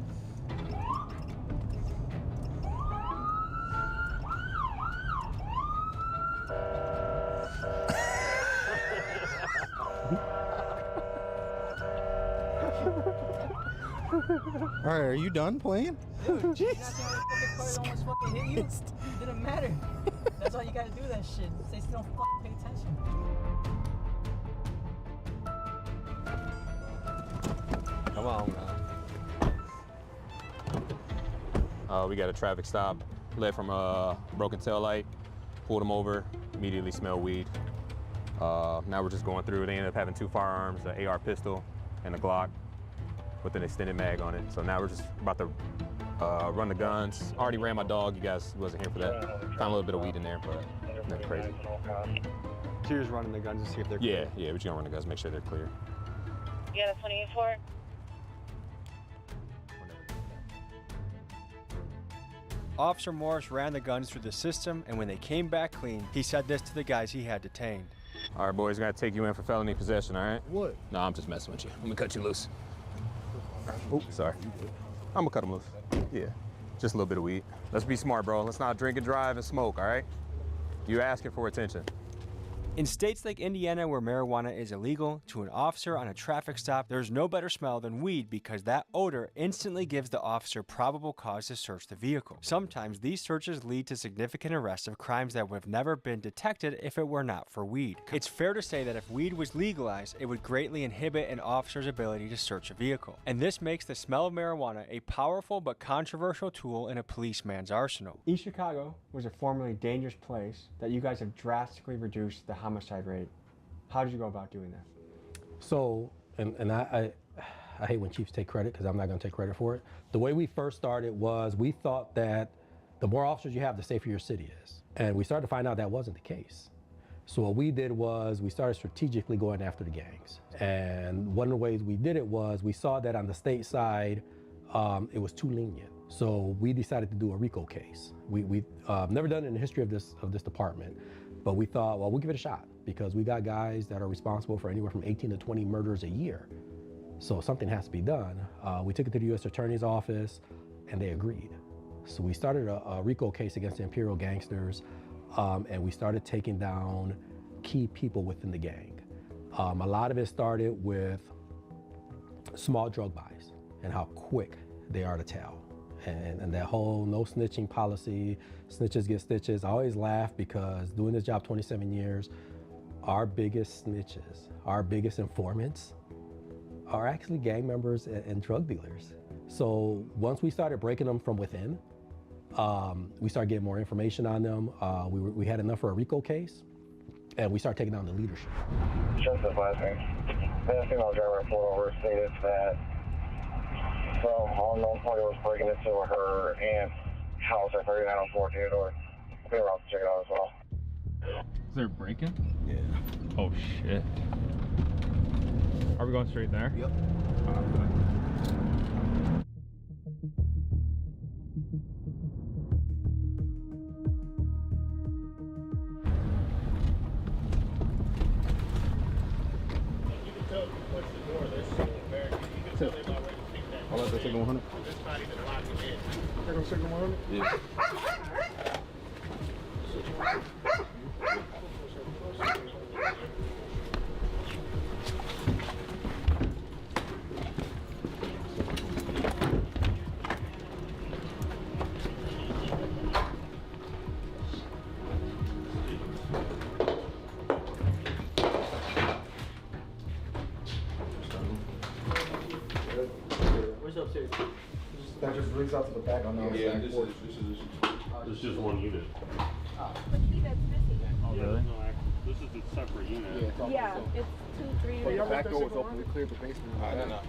All right, are you done playing? Dude, Jesus. Almost fucking hit you. It didn't matter. That's why you gotta do that shit. They still don't fucking pay attention. Come on, man. We got a traffic stop. Led from a broken tail light. Pulled him over. Immediately smelled weed. Now we're just going through. They ended up having 2 firearms, an AR pistol and a Glock with an extended mag on it. So now we're just about to run the guns. Already ran my dog. You guys wasn't here for that. Found a little bit of weed in there, but nothing crazy. So you're just running the guns to see if they're clear? Yeah, we're just gonna run the guns, make sure they're clear. You got a 28-4? Officer Morris ran the guns through the system, and when they came back clean, he said this to the guys he had detained. All right, boys, gotta take you in for felony possession, all right? What? No, I'm just messing with you. I'm gonna cut you loose. Oh, sorry. I'm gonna cut him loose. Yeah, just a little bit of weed. Let's be smart, bro. Let's not drink and drive and smoke, all right? You're asking for attention. In states like Indiana where marijuana is illegal, to an officer on a traffic stop, there's no better smell than weed because that odor instantly gives the officer probable cause to search the vehicle. Sometimes these searches lead to significant arrests of crimes that would have never been detected if it were not for weed. It's fair to say that if weed was legalized, it would greatly inhibit an officer's ability to search a vehicle. And this makes the smell of marijuana a powerful but controversial tool in a policeman's arsenal. East Chicago was a formerly dangerous place that you guys have drastically reduced the homicide rate. How did you go about doing that? So, and I hate when chiefs take credit because I'm not going to take credit for it. The way we first started was we thought that the more officers you have, the safer your city is. And we started to find out that wasn't the case. So what we did was we started strategically going after the gangs. And one of the ways we did it was we saw that on the state side, it was too lenient. So we decided to do a RICO case. We've never done it in the history of this department. But we thought, well, we'll give it a shot because we got guys that are responsible for anywhere from 18 to 20 murders a year. So something has to be done. We took it to the U.S. Attorney's Office and they agreed. So we started a RICO case against the Imperial gangsters and we started taking down key people within the gang. A lot of it started with small drug buys and how quick they are to tell. And that whole no snitching policy, snitches get stitches. I always laugh because doing this job 27 years, our biggest snitches, our biggest informants are actually gang members and drug dealers. So once we started breaking them from within, we started getting more information on them. We had enough for a RICO case and we started taking down the leadership. Just the last thing. The female driver pulled over stated that some unknown party was breaking into her aunt's house at 3904 Theodore. We were out to check it out as well. Is there a break-in? Yeah. Oh shit. Are we going straight there? Yep. I'll let that take 100. They're gonna take 100? Yeah. Where's upstairs? That just brings out to the back on the Yeah, this is just one unit. Oh, really? This is a separate unit. Yeah, it's 2, 3. But your back door was open. We cleared the basement. I did not.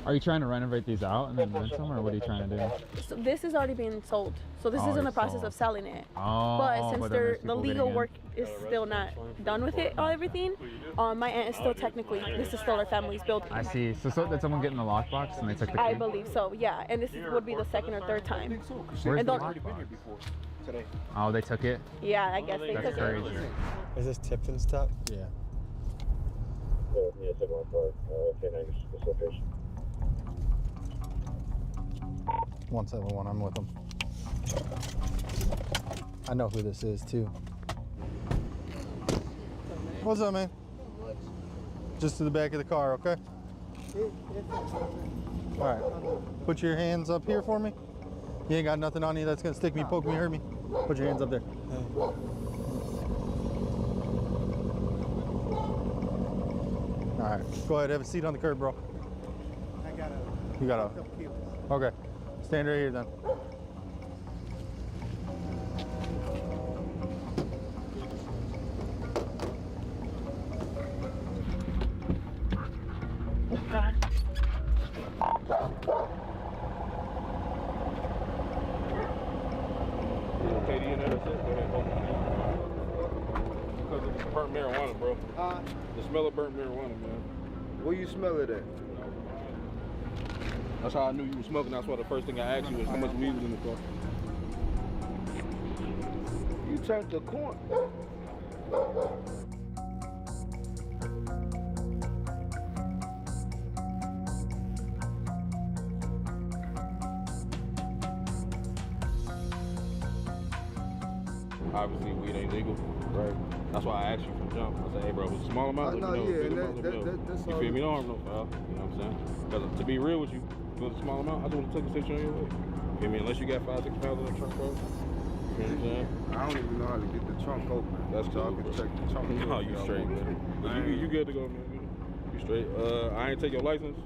Are you trying to renovate these out and then rent them, or what are you trying to do? So this is already being sold. So this is in the process of selling it. Oh, but since then there's the people legal getting in. work is still not done with it, everything, my aunt is still technically, this is still her family's building. I see. So did someone get in the lockbox and they took the key? I believe so, yeah. And this would be the second or third time. Where's And the don't- lockbox? Today. Oh, they took it? Yeah, I guess they That's took crazy. it. Is this Tipton's stuff? Yeah. Yeah, take 1 K9 location. 171, I'm with him. I know who this is too. What's up, man? Just to the back of the car, okay? All right. Put your hands up here for me. You ain't got nothing on you that's gonna stick me, poke me, hurt me. Put your hands up there. All right. Go ahead, have a seat on the curb, bro. You got a. Okay. Stand right here then. KD and that's it. Go ahead, because it's burnt marijuana, bro. The smell of burnt marijuana, man. Where you smell it at? That's how I knew you were smoking. That's why the first thing I asked you was how much weed was in the car. You turned the corner. Obviously, weed ain't legal. Right. That's why I asked you from jump. I said, hey, bro, if it's a small amount, let me know. Big amount, let me know. That's You all feel me? No harm, no foul. You know what I'm saying? Because to be real with you, if it was a small amount, I just would have took a section on your way. You feel me? Unless you got 5-6 pounds in the trunk, bro. You know what I'm saying? I don't even know how to get the trunk open. That's so cool, I can bro. check the trunk. No, you straight, man. You good to go, man. You straight. I ain't take your license.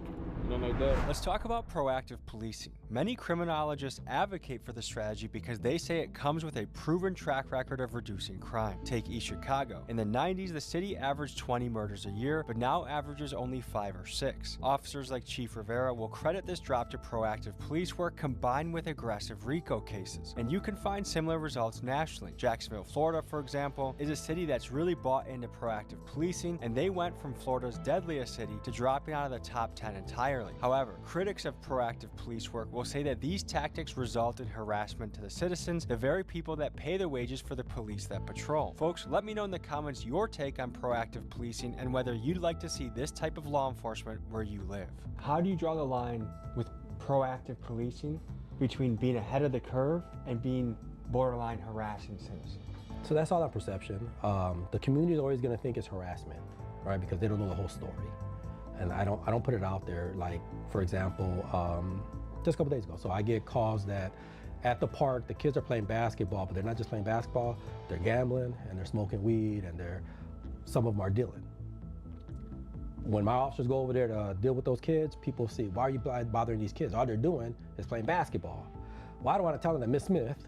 Nothing like that. Let's talk about proactive policing. Many criminologists advocate for the strategy because they say it comes with a proven track record of reducing crime. Take East Chicago. In the 90s, the city averaged 20 murders a year, but now averages only 5 or 6. Officers like Chief Rivera will credit this drop to proactive police work combined with aggressive RICO cases. And you can find similar results nationally. Jacksonville, Florida, for example, is a city that's really bought into proactive policing, and they went from Florida's deadliest city to dropping out of the top 10 entirely. However, critics of proactive police work will say that these tactics result in harassment to the citizens, the very people that pay the wages for the police that patrol. Folks, let me know in the comments your take on proactive policing and whether you'd like to see this type of law enforcement where you live. How do you draw the line with proactive policing between being ahead of the curve and being borderline harassing citizens? So that's all on perception. The community is always going to think it's harassment, right? Because they don't know the whole story. And I don't put it out there. Like, for example, just a couple days ago, so I get calls that at the park, the kids are playing basketball, but they're not just playing basketball, they're gambling and they're smoking weed and some of them are dealing. When my officers go over there to deal with those kids, people see, why are you bothering these kids? All they're doing is playing basketball. Well, I don't want to tell them that Miss Smith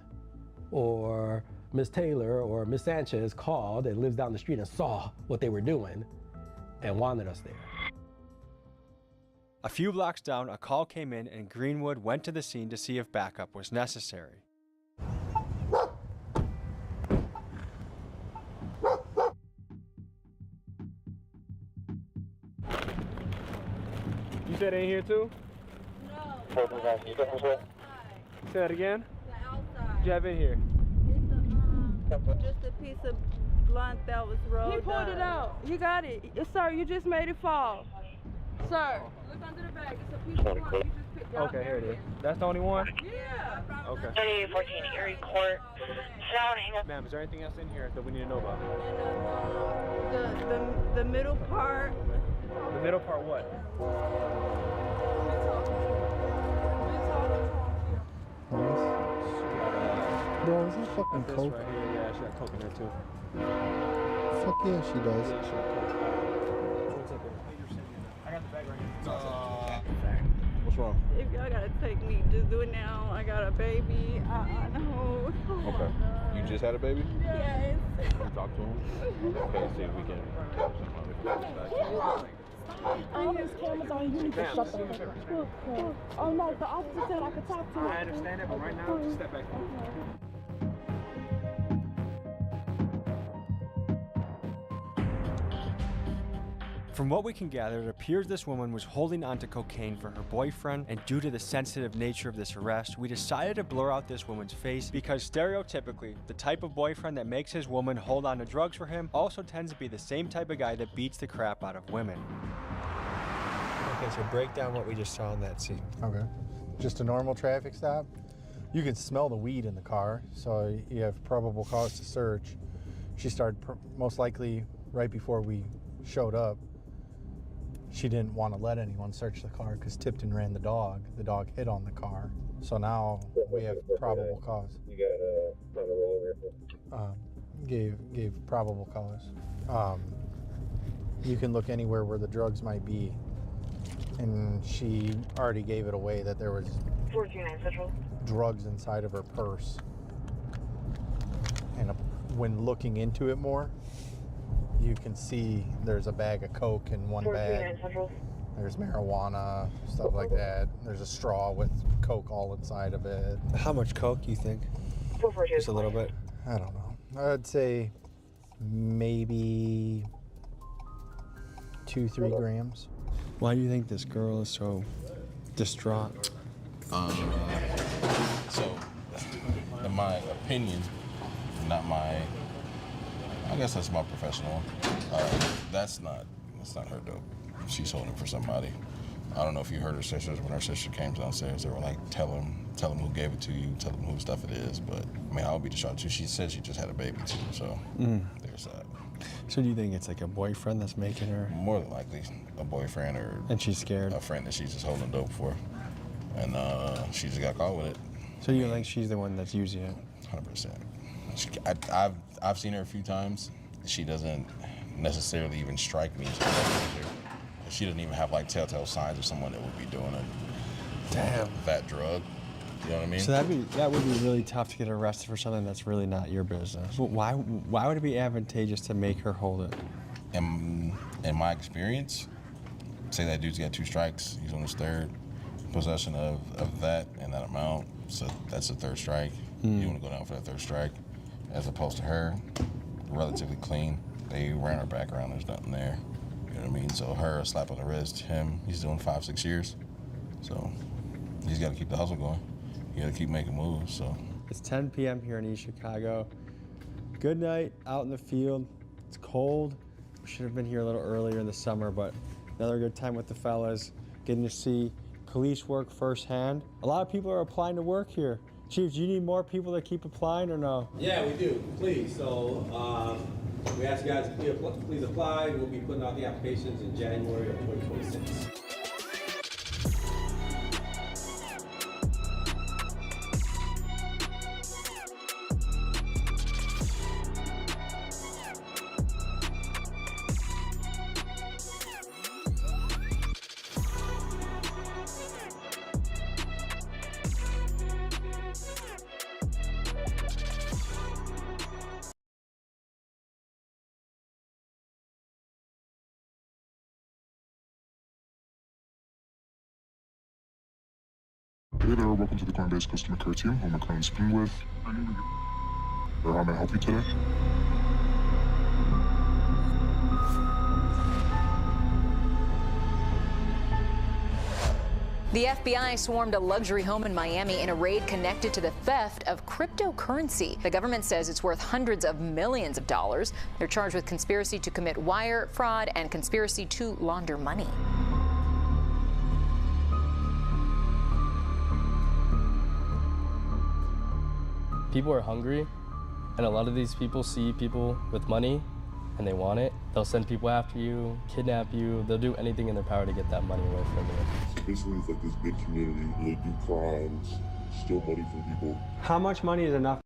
or Miss Taylor or Miss Sanchez called and lives down the street and saw what they were doing and wanted us there. A few blocks down, a call came in and Greenwood went to the scene to see if backup was necessary. You said in here too? No. Say that again? The outside. What you have in here? It's just a piece of blunt that was rolled. He pulled it out. You got it. Sir, you just made it fall. Sir, look under the bag. It's a piece of blunt. You just picked it out. Okay, here it is. That's the only one? Yeah. Okay. 3814 Erie Court. Ma'am, is there anything else in here that we need to know about? The middle part. The middle part what? Bro, is that fucking This coke? right here, yeah, she got coke in there too. Fuck yeah, she does. Yeah, she got coke. I got the bag right here. What's wrong? If y'all gotta take me, just do it now. I got a baby. No. Okay. You just had a baby? Yes. Can you talk to him? Okay, see if we can have some I use cameras on you. Need to shut the fuck up. Oh no, the officer said I could talk to him. I understand it, but right now, just step back. From what we can gather, it appears this woman was holding onto cocaine for her boyfriend, and due to the sensitive nature of this arrest, we decided to blur out this woman's face because stereotypically, the type of boyfriend that makes his woman hold on to drugs for him also tends to be the same type of guy that beats the crap out of women. Okay, so break down what we just saw in that scene. Okay. Just a normal traffic stop. You can smell the weed in the car, so you have probable cause to search. She started most likely right before we showed up. She didn't want to let anyone search the car because Tipton ran the dog. The dog hit on the car. So now we have probable cause. You got a Gave probable cause. You can look anywhere where the drugs might be. And she already gave it away that there was 429 Central. drugs inside of her purse. And when looking into it more, you can see there's a bag of coke in one bag. There's marijuana, stuff like that. There's a straw with coke all inside of it. How much coke you think? Just a little bit. I don't know. I'd say maybe 2-3 grams. Why do you think this girl is so distraught? So, in my opinion, not my, I guess that's my professional. That's not her dope. She's holding for somebody. I don't know if you heard her sisters, when her sister came downstairs, they were like, tell him who gave it to you, tell him whose stuff it is. But I mean, I would be distraught too. She said she just had a baby too, so there's that. So do you think it's like a boyfriend that's making her? More than likely a boyfriend or... And she's scared? A friend that she's just holding dope for. And she just got caught with it. So you think she's the one that's using it? 100%. I've seen her a few times. She doesn't necessarily even strike me. She doesn't even have like telltale signs of someone that would be doing that drug. You know what I mean? So that would be really tough to get arrested for something that's really not your business. Why would it be advantageous to make her hold it? In my experience, say that dude's got 2 strikes, he's on his 3rd possession of that and that amount, so that's the 3rd strike. You want to go down for that 3rd strike, as opposed to her, relatively clean. They ran her background, there's nothing there. You know what I mean? So her, a slap on the wrist, him, he's doing 5-6 years. So he's got to keep the hustle going. You got to keep making moves, so. It's 10 p.m. here in East Chicago. Good night out in the field. It's cold. We should have been here a little earlier in the summer, but another good time with the fellas. Getting to see police work firsthand. A lot of people are applying to work here. Chief, do you need more people to keep applying or no? Yeah, we do. Please. So we ask you guys to please apply. We'll be putting out the applications in January of 2026. Hey there, welcome to the Coinbase customer care team. Who am I currently speaking with? Or how may I help you today? The FBI swarmed a luxury home in Miami in a raid connected to the theft of cryptocurrency. The government says it's worth hundreds of millions of dollars. They're charged with conspiracy to commit wire fraud and conspiracy to launder money. People are hungry, and a lot of these people see people with money and they want it. They'll send people after you, kidnap you. They'll do anything in their power to get that money away from you. Basically, it's like this big community. They do crimes, steal money from people. How much money is enough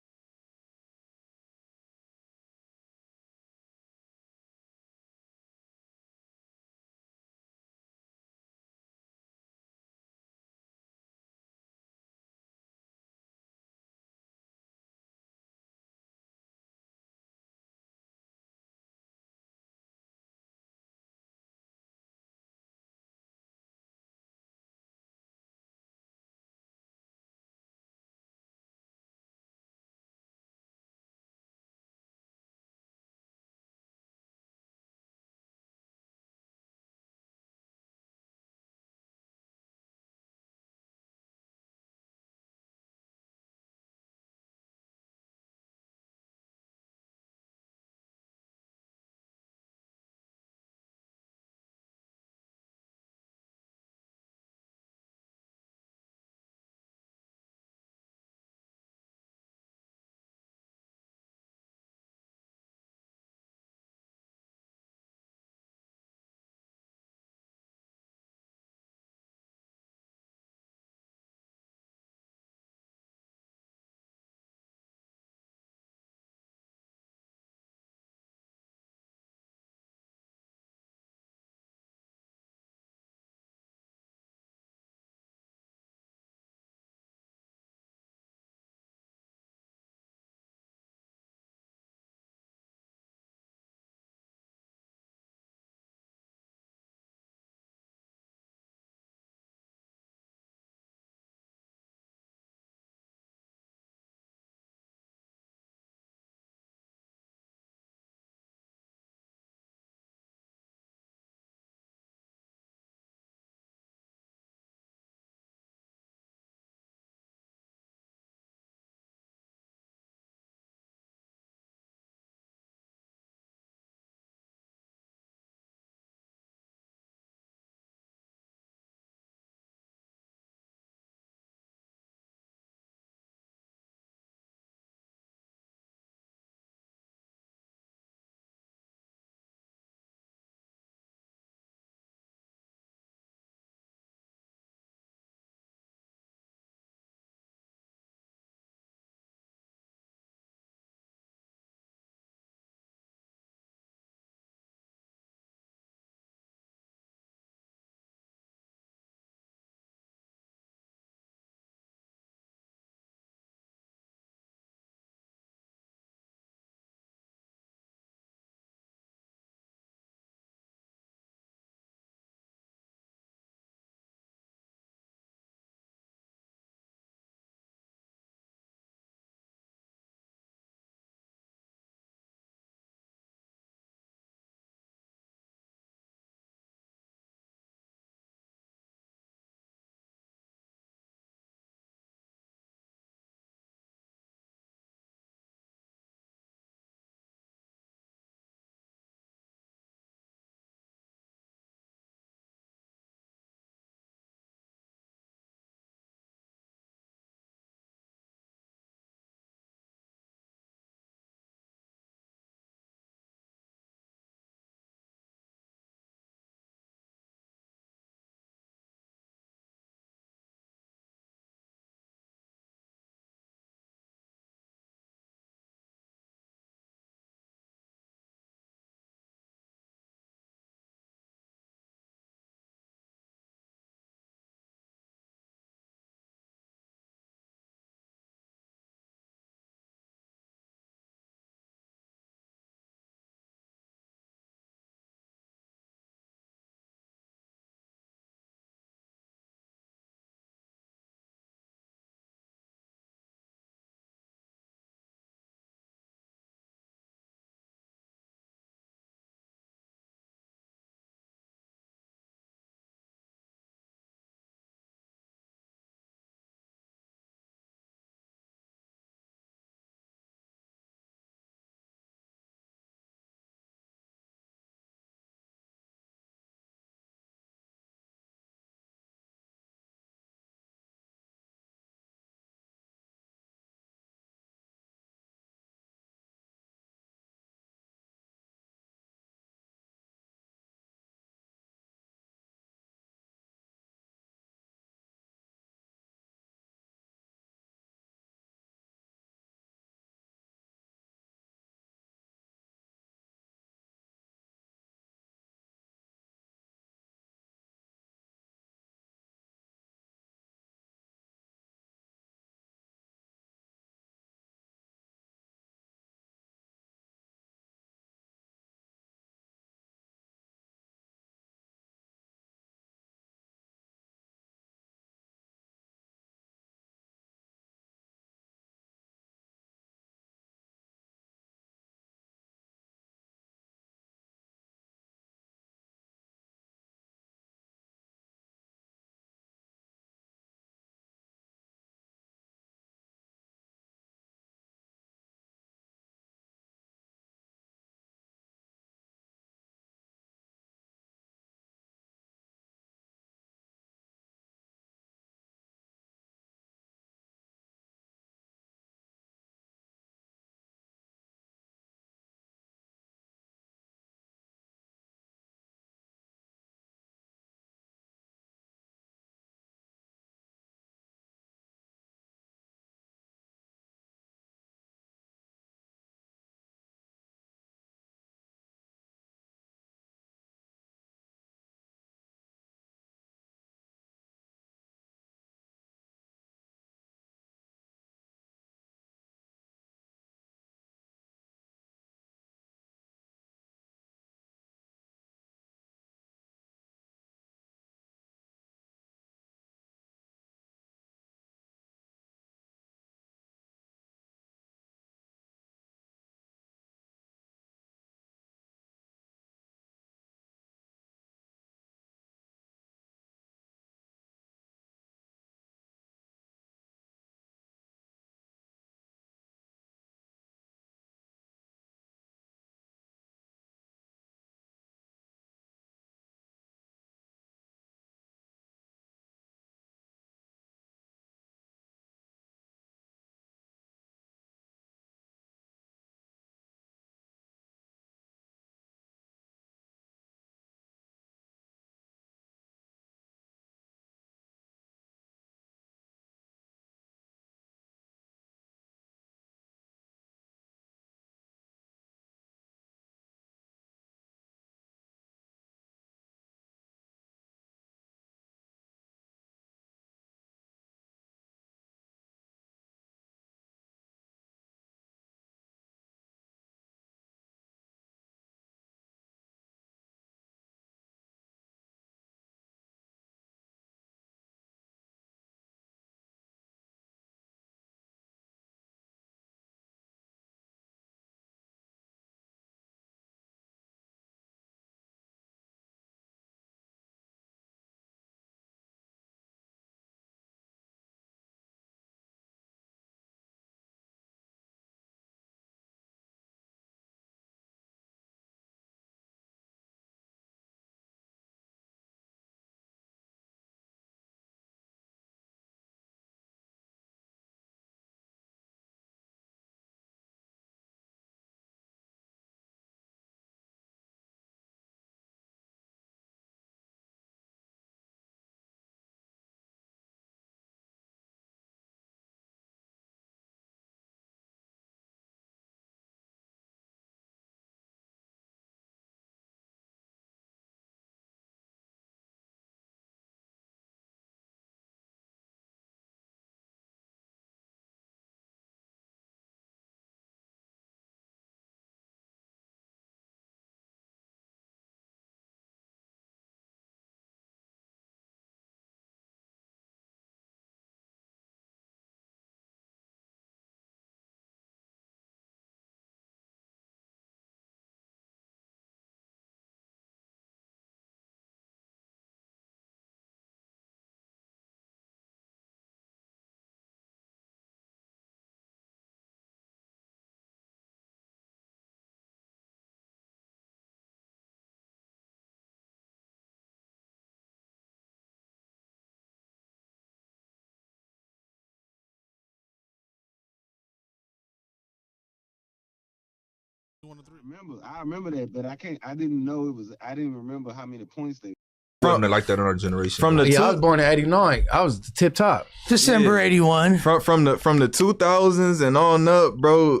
I remember that, but I didn't know it was. I didn't remember how many points they. From like that in our generation. From the I was born in '89. I was tip top. December '81. From the 2000s and on up, bro.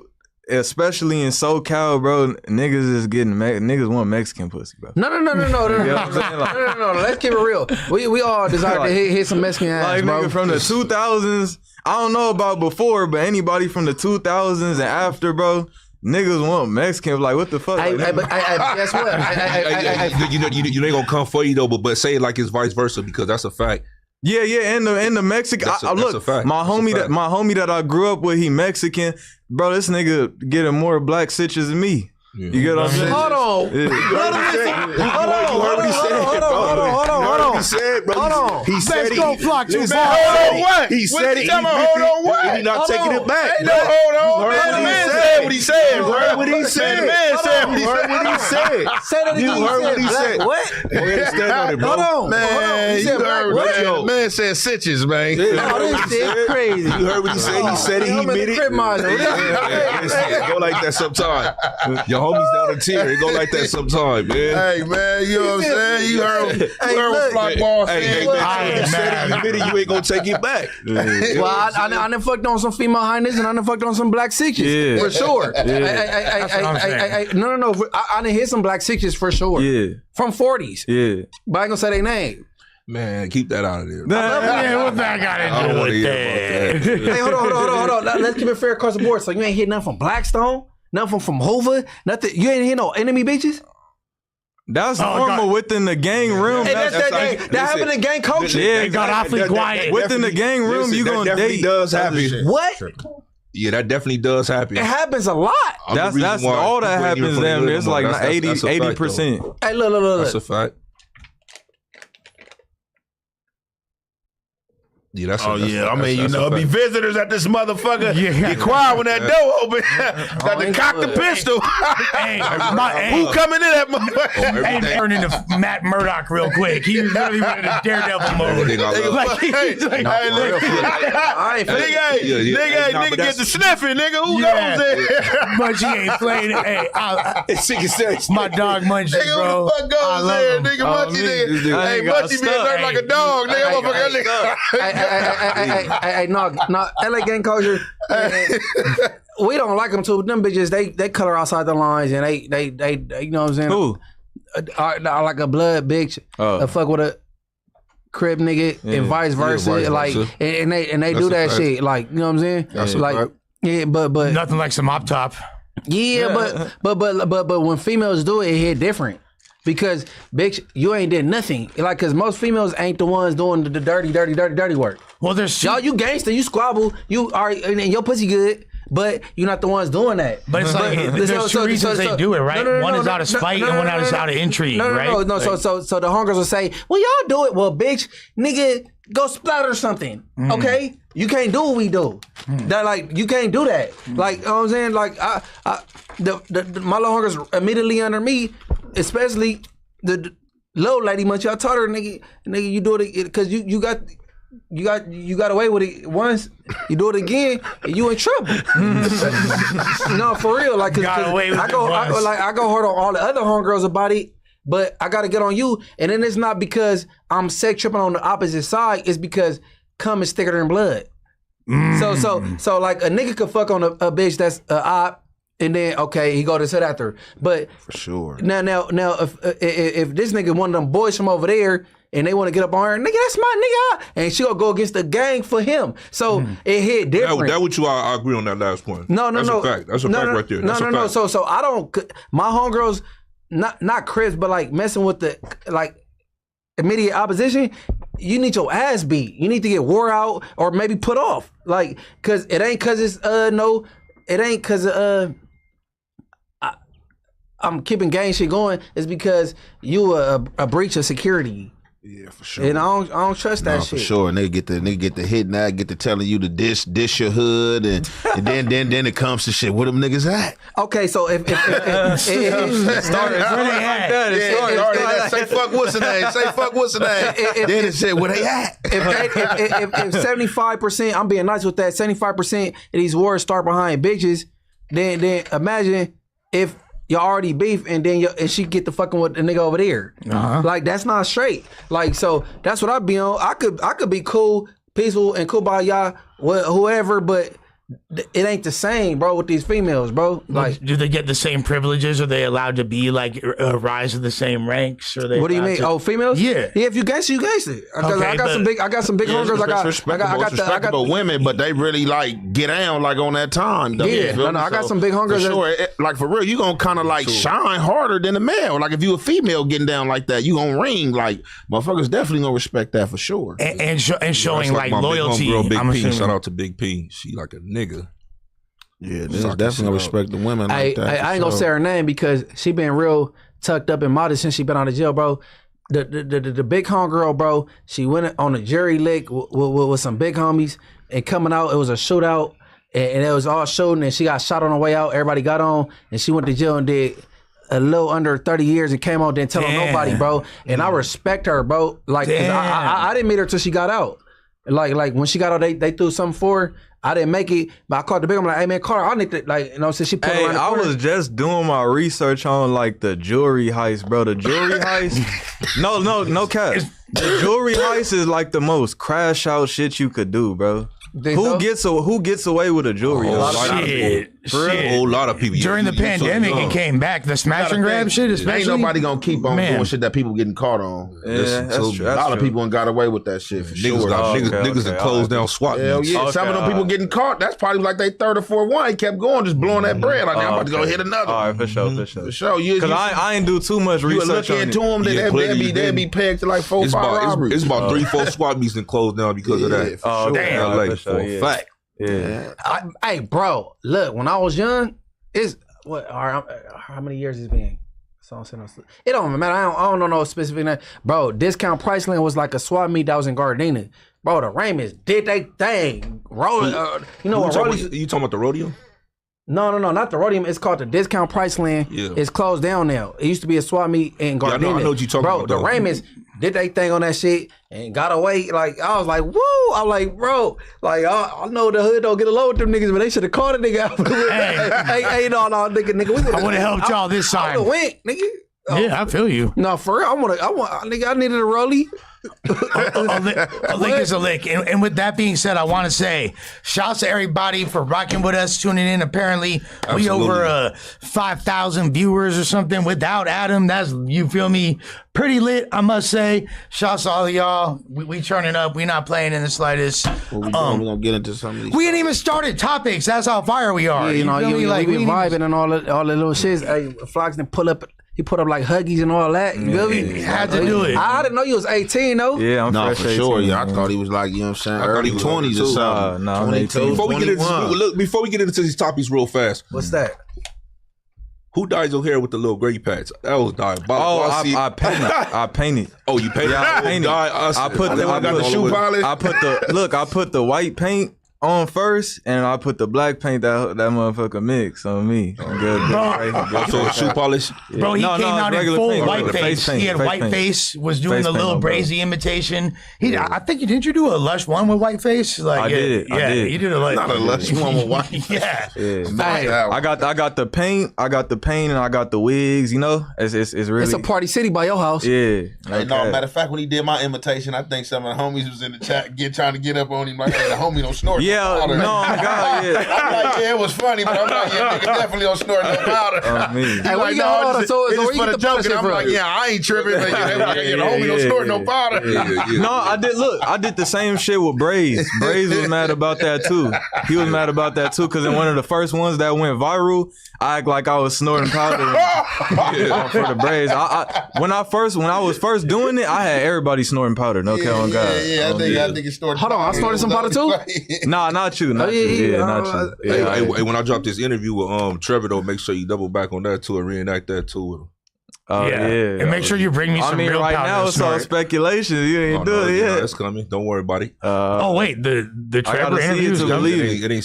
Especially in SoCal, bro, niggas is getting niggas want Mexican pussy, bro. No. Let's keep it real. We all desire to hit some Mexican ass, like, bro. Nigga, from the 2000s, I don't know about before, but anybody from the 2000s and after, bro, niggas want Mexican. Like, what the fuck? Guess what? You ain't gonna come for you though, but say it like it's vice versa because that's a fact. Yeah, and the Mexican. Look, my homie that I grew up with, he Mexican, bro. This nigga getting more black stitches than me. Yeah. You get what I'm saying? Hold on. You heard what he said, bro. He said Let's go flock to Hold on what? He said it. Hold on what? He not taking it back. No, hold on. Man, the man said what he said, bro. What he said. The man said what he said. Say that again. You heard what he said. What? Go ahead and stand on it, bro. Hold on. Man, you heard what? the man said stitches, man. Oh, this shit crazy. You heard what he said. He said it. He admitted it. Go like that sometime. Your homies down the tier. It go like that sometime, man. Hey, man, you know what I'm saying? You heard what Flock Ball said. Hey, man, you said it. You admitted you ain't gonna take it back. Well, I done fucked on some female highness and I done fucked on some black sixes for sure. No. I done hit some black sixes for sure. Yeah. From 40s. Yeah. But I ain't gonna say their name. Man, keep that out of there. Yeah, what that got to do with that? Hey, hold on. Let's keep it fair across the board. So you ain't hit nothing from Blackstone, nothing from Hoover, nothing. You ain't hit no enemy bitches. That's normal within the gang room. Hey, that happened in gang culture. Yeah, they got awfully quiet. Within the gang room, you gonna date. Does happen. What? Yeah, that definitely does happen. It happens a lot. That's all that happens. Them it's like 80%. Hey, look. That's a fact. Yeah, that's I mean, you know, be visitors at this motherfucker. Get quiet when that door open. Got to cock the pistol. Who coming in that motherfucker? Hey, turn into Matt Murdock real quick. He was really in a daredevil mode. Nigga get the sniffing, nigga. Who goes there? Munchie ain't playing it. Hey, my dog Munchie, bro. Who the fuck goes there, nigga? Munchie, nigga. Hey, Munchie being alert like a dog, nigga. Hey, no, LA gang culture. We don't like them too. Them bitches, they color outside the lines, and they you know what I'm saying? Who? Like a blood bitch, fuck with a crib nigga, and vice versa. Like, and they do that shit. Like, you know what I'm saying? That's like, yeah, but nothing like some op top. Yeah, but when females do it hit different. Because, bitch, you ain't did nothing. Like, cause most females ain't the ones doing the dirty work. Well, there's y'all, you gangster, you squabble, you are, and your pussy good, but you're not the ones doing that. But it's like there's two reasons they do it, right? One is out of spite, and one is out of intrigue, right? No. So the homegirls will say, "Well, y'all do it." Well, bitch, nigga, go splatter something, okay? You can't do what we do. That like you can't do that. Like, you know what I'm saying? Like, my little homegirls immediately under me. Especially the little lady, much y'all told her, nigga, you do it because you got away with it once. You do it again, and you in trouble. No, for real. Like, I go hard on all the other homegirls about it, but I gotta get on you. And then it's not because I'm sex tripping on the opposite side. It's because cum is thicker than blood. So like a nigga could fuck on a bitch that's a op. And then he go to sit after. But for sure. Now if this nigga one of them boys from over there and they want to get up on her, nigga, that's my nigga, and she gonna go against the gang for him. So it hit different. That what you I agree on that last point. No. That's a fact. That's a fact right there. No. So I don't. My homegirls, not Chris, but like messing with the like immediate opposition. You need your ass beat. You need to get wore out or maybe put off. Like, cause it ain't cause it's it ain't cause I'm keeping gang shit going. It's because you a breach of security. Yeah, for sure. And I don't trust that shit. For sure. Nigga get the hit now, get to telling you to dish your hood, and then it comes to shit. Where them niggas at? Okay, so if it started like that. Say fuck what's the name. Say fuck what's the name. Then it said where they at. If 75%, I'm being nice with that. 75% of these wars start behind bitches. Then imagine if y'all already beef, and then and she get the fucking with the nigga over there. Like that's not straight. Like so that's what I be on. I could be cool, peaceful, and kumbaya with whoever, but it ain't the same, bro, with these females, bro. Like, do they get the same privileges? Are they allowed to be like rise in the same ranks? Or they? What do you mean? Oh, females? Yeah. If you gangster, you gangster. I got some big homegirls. I got the women, but they really like get down like on that time. Though, yeah, no, I got some big homegirls. For sure, like for real, you gonna kind of like shine harder than a male. Like if you a female getting down like that, you gonna ring. Like motherfuckers definitely gonna respect that for sure. And showing like loyalty. Big P. Shout out to Big P. She like a nigga. Yeah, this definitely gonna respect the women like that. I ain't gonna say her name because she been real tucked up and modest since she been out of jail, bro. The big homegirl, bro, she went on a jury lick with some big homies, and coming out, it was a shootout, and it was all shooting, and she got shot on the way out. Everybody got on, and she went to jail and did a little under 30 years and came out, didn't tell nobody, bro. And I respect her, bro. Like, cause I didn't meet her till she got out. Like when she got out, they threw something for her. I didn't make it, but I called the big. I'm like, hey man, Carter, I need to like, you know, since she put around the corner. I was just doing my research on like the jewelry heist, bro. The jewelry heist, no cap. The jewelry heist is like the most crash out shit you could do, bro. Who gets away with a jewelry? A whole lot of people. During the pandemic, it came back. The smash and grab shit, especially. Ain't nobody gonna keep on doing shit that people getting caught on. Yeah, that's true. A lot of people got away with that shit for sure. Niggas that closed down SWAT. Hell yeah, some of them people getting caught. That's probably like they third or fourth one. He kept going, just blowing that bread. Like I'm about to go hit another. All right, for sure. Because I ain't do too much research. You look into them, they'd be pegged to like 4 or 5 robberies. It's about 3-4 SWAT meets and closed down because of that. Oh damn, for a fact. Yeah. Hey, bro, look, when I was young, it's what? How many years it's been? It don't matter. I don't know no specific name. Bro, Discount Priceland was like a swap meet that was in Gardena. Bro, the Raymonds did they thing. Rolling, you know what? You talking about the rodeo? No, not the rodeo. It's called the Discount Priceland. Yeah. It's closed down now. It used to be a swap meet in Gardena. Yeah, I know what you talking about. Bro, the Raymonds did they thing on that shit and got away. Like, I was like, woo! I'm like, bro, like, I know the hood don't get along with them niggas, but they should have caught a nigga out. Hey, no, nigga. I would have helped y'all this time. I would have went, nigga. Yeah, I feel you. No, for real, nigga, I needed a rollie. A lick is a lick. And with that being said, I want to say shouts to everybody for rocking with us, tuning in. Apparently, we over 5,000 viewers or something. Without Adam, that's, you feel me, pretty lit, I must say. Shouts to all of y'all. We turning up. We not playing in the slightest. We're gonna get into some of these. We ain't even started topics. That's how fire we are. Yeah, you know, like we vibing and all the little shits. Hey, Flox didn't pull up. He put up like Huggies and all that. You feel me? Had to do it. I didn't know you was 18 though. Yeah, I'm for 18, sure. Yeah, I thought he was like, you know what I'm saying, early 20s or something. No, 22, Before we get into these topics real fast. What's that? Who dyes your hair with the little gray patch? That was diabolical. Oh, I painted. I painted. Oh, you painted? Yeah, I painted. I put the shoe polish. I put the white paint on first, and I put the black paint that motherfucker mix on me. So shoe polish. Bro, he came out in full white face. He had white face. Was doing the little brazy imitation. I think didn't you do a lush one with white face? Like I did. Yeah, you did not a lush one with white. Yeah. I got the paint. I got the paint, and I got the wigs. You know, it's really. It's a party city by your house. Yeah. Hey, no, matter of fact, when he did my imitation, I think some of the homies was in the chat trying to get up on him. Like, hey, the homie don't snort. Yeah, no, God, yeah. I'm like, yeah, it was funny, but I'm like, yeah, nigga definitely don't snort no powder. Hey, where you get it's for the joke, and I'm like, yeah, I ain't tripping. The homie don't snort no powder. No, I did. Look, I did the same shit with Braze. Braze was mad about that too. He was mad about that too because in one of the first ones that went viral, I act like I was snorting powder for the Braze. When I was first doing it, I had everybody snorting powder. No cap on God. I think it snorted. Hold on, I snorted some powder too. Nah, not you. Not you. Hey, when I drop this interview with Trevor, though, make sure you double back on that too and reenact that too with him. And make sure you bring me some real right powder. now it's all speculation. You ain't do it yet. That's coming. Don't worry about it. Oh wait, the Trevor interview is coming. It ain't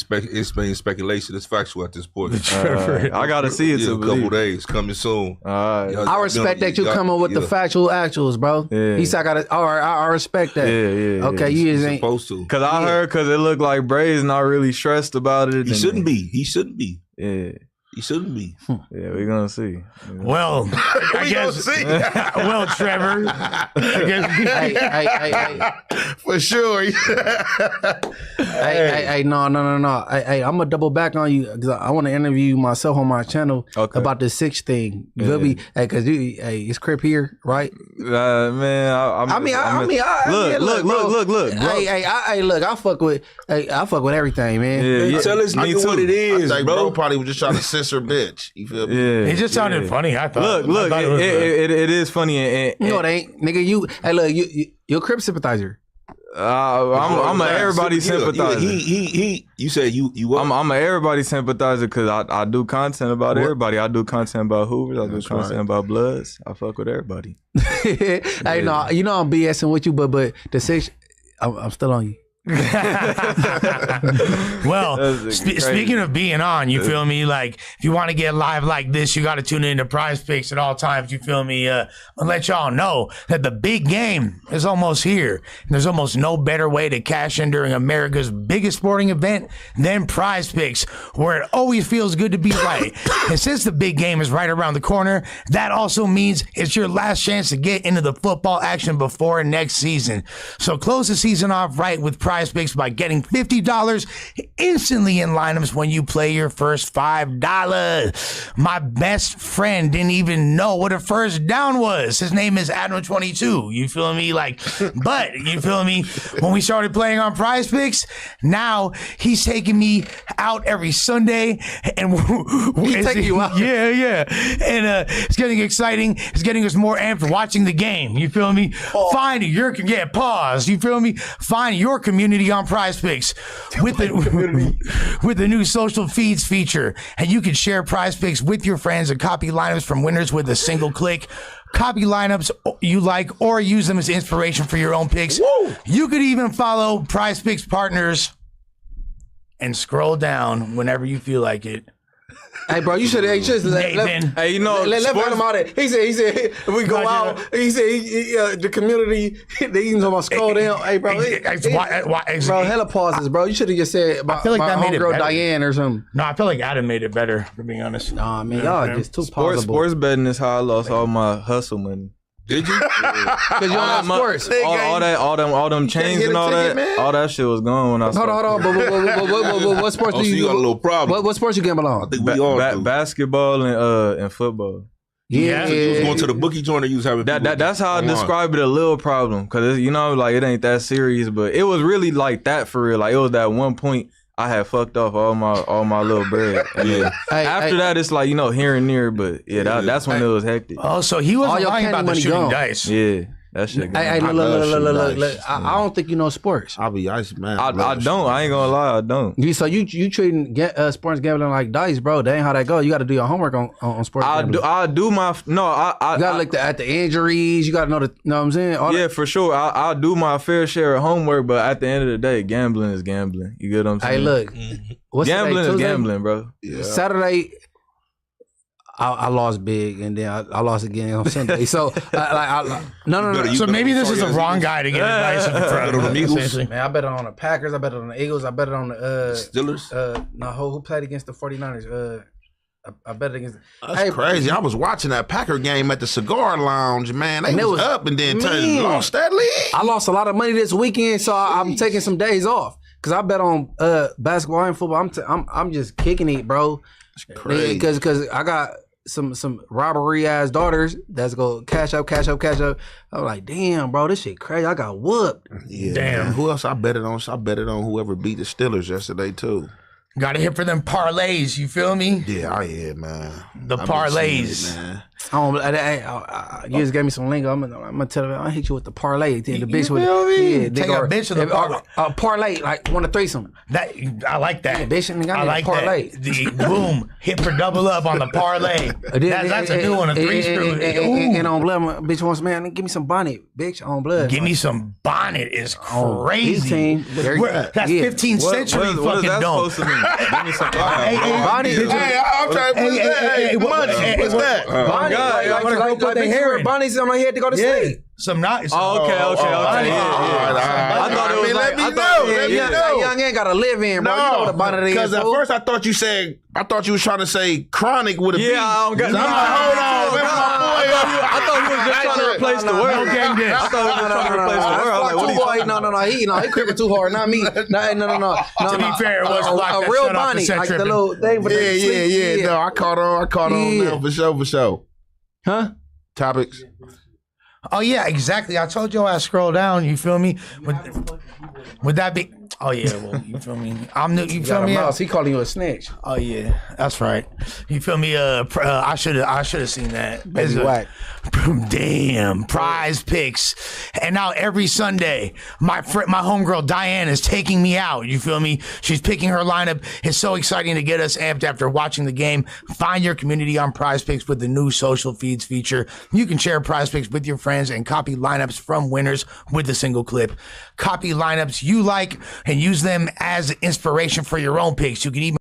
speculation. It's factual at this point. I gotta see it. A couple days coming soon. I respect that you coming with the factual actuals, bro. He said I respect that. Yeah. Okay, you ain't supposed to. Cause I heard it looked like Bray's not really stressed about it. He shouldn't be. Yeah. He shouldn't be. Yeah, we're gonna see. Well, I guess. Well, Trevor. I guess. Hey. For sure. Hey, no. Hey, I'm gonna double back on you because I want to interview myself on my channel about the 6 thing. You feel me? Hey, cause it's Crip here, right? Man, look, bro. Hey, look, I fuck with everything, man. Yeah. Tell us nigga what it is, I think bro. Probably was just trying to censor bitch. You feel me? Yeah, it just sounded funny. I thought. Look, it is funny. And no, it ain't, nigga. You're a Crip sympathizer. I'm a everybody sympathizer. You said you. I'm a everybody sympathizer because I do content about everybody. I do content about Hoovers. I do content about Bloods. I fuck with everybody. Hey, no, you know I'm BSing with you, but the 6, I'm still on you. Well, speaking of being on, you feel me? Like, if you want to get live like this, you got to tune into Prize Picks at all times. You feel me? I'll let y'all know that the big game is almost here. And there's almost no better way to cash in during America's biggest sporting event than Prize Picks, where it always feels good to be right. And since the big game is right around the corner, that also means it's your last chance to get into the football action before next season. So close the season off right with Prize Picks by getting $50 instantly in lineups when you play your first $5. My best friend didn't even know what a first down was. His name is Adam22. You feel me? But you feel me? When we started playing on Prize Picks, now he's taking me out every Sunday, and he's taking you out. Yeah. And it's getting exciting. It's getting us more amped watching the game. You feel me? Find your pause. You feel me? Find your community on Prize Picks with the new social feeds feature, and you can share Prize Picks with your friends and copy lineups from winners with a single click. Copy lineups you like or use them as inspiration for your own picks. Woo! You could even follow Prize Picks partners and scroll down whenever you feel like it. Hey, bro, you should let hey, you know, let him out there. He said if we go out. He said the community. They even talking about scroll down. Hey, bro, bro, hella pauses, bro. You should have just said about, I feel like that made it homegirl better. Diane or something. No, I feel like Adam made it better, to be honest. Nah, man, y'all just too pausable. Sports betting is how I lost all my hustle money. Did you? Because you don't have sports. All them chains and all that. All that shit was gone when I started. Hold on. But what sports do you? So you got a little problem. What sports you gamble on? I think we all do. Basketball and football. Yeah. So you was going to the bookie joint, or you was having that's how I describe it, a little problem, because you know, like, it ain't that serious, but it was really like that for real. Like, it was that one point I had fucked off all my little bread. Yeah. After that, it's like, you know, here and there, but that's when it was hectic. Oh, so he was lying about the shooting dice. Yeah. That shit. Hey, look. I don't think you know sports. I'll be ice, man. I don't. I ain't gonna lie. I don't. So you treating sports gambling like dice, bro? That ain't how that go. You got to do your homework on sports gambling. I do my you gotta look at the injuries. You gotta know what I'm saying. For sure. I'll do my fair share of homework, but at the end of the day, gambling is gambling. You get what I'm saying? Hey, look. What's gambling today, is gambling, bro. Yeah. Saturday, I lost big, and then I lost again on Sunday. So, no. So maybe this is the wrong guy to get advice from. On the Eagles? Man, I bet on the Packers. I bet on the Eagles. I bet on the Steelers. No, who played against the 49ers? I bet against. That's crazy. I was watching that Packer game at the Cigar Lounge, man. They was up and then lost that league. I lost a lot of money this weekend, so I'm taking some days off because I bet on basketball and football. I'm just kicking it, bro. That's crazy. Because I got some robbery ass daughters that's go cash up. I'm like, damn, bro, this shit crazy. I got whooped. Yeah, damn. Man. Who else I betted on? I betted on whoever beat the Steelers yesterday too. Got to hit for them parlays. You feel me? Yeah, man. The parlays. You just gave me some lingo. I'm gonna tell you. I'll hit you with the parlay. Then the bitch with take a bitch with the parlay. Parlay, like want a threesome. That I like that. Yeah, bitch, I like parlay. That. Boom, hit for double up on the parlay. That's a new one. A three screw. And on blood, bitch wants, man, give me some bonnet, bitch. On blood, give me some bonnet is crazy. That's 15th century fucking dome. Give me some bonnet. Hey, I'm trying to put that. Hey, money. What's that? Bonnet, like the hair. Bonnet on my head to go to sleep. Some not. Okay. I thought it was like, you know. That young ain't gotta live in, bro. You know what about it is. Because at first I thought you was trying to say Chronic with a beat. I don't got. So I'm like, hold on, where's my boy? I thought he was just trying to replace the word. I thought he was trying to replace the word. I was like, what are you talking about? He cripping too hard, not me. No. To be fair, it was a real Bonnie, like the little thing for Yeah. No, I caught on now for sure. Huh? Topics. Oh yeah, exactly. I told you I scroll down. You feel me? Would that be? Oh yeah, well, you feel me? I'm new. You feel me? Mouse. He calling you a snitch. Oh yeah, that's right. You feel me? I should have seen that. Baby whack. Damn, Prize Picks, and now every Sunday, my homegirl Diane is taking me out. You feel me? She's picking her lineup. It's so exciting to get us amped after watching the game. Find your community on Prize Picks with the new social feeds feature. You can share Prize Picks with your friends and copy lineups from winners with a single clip. Copy lineups you like and use them as inspiration for your own picks. You can even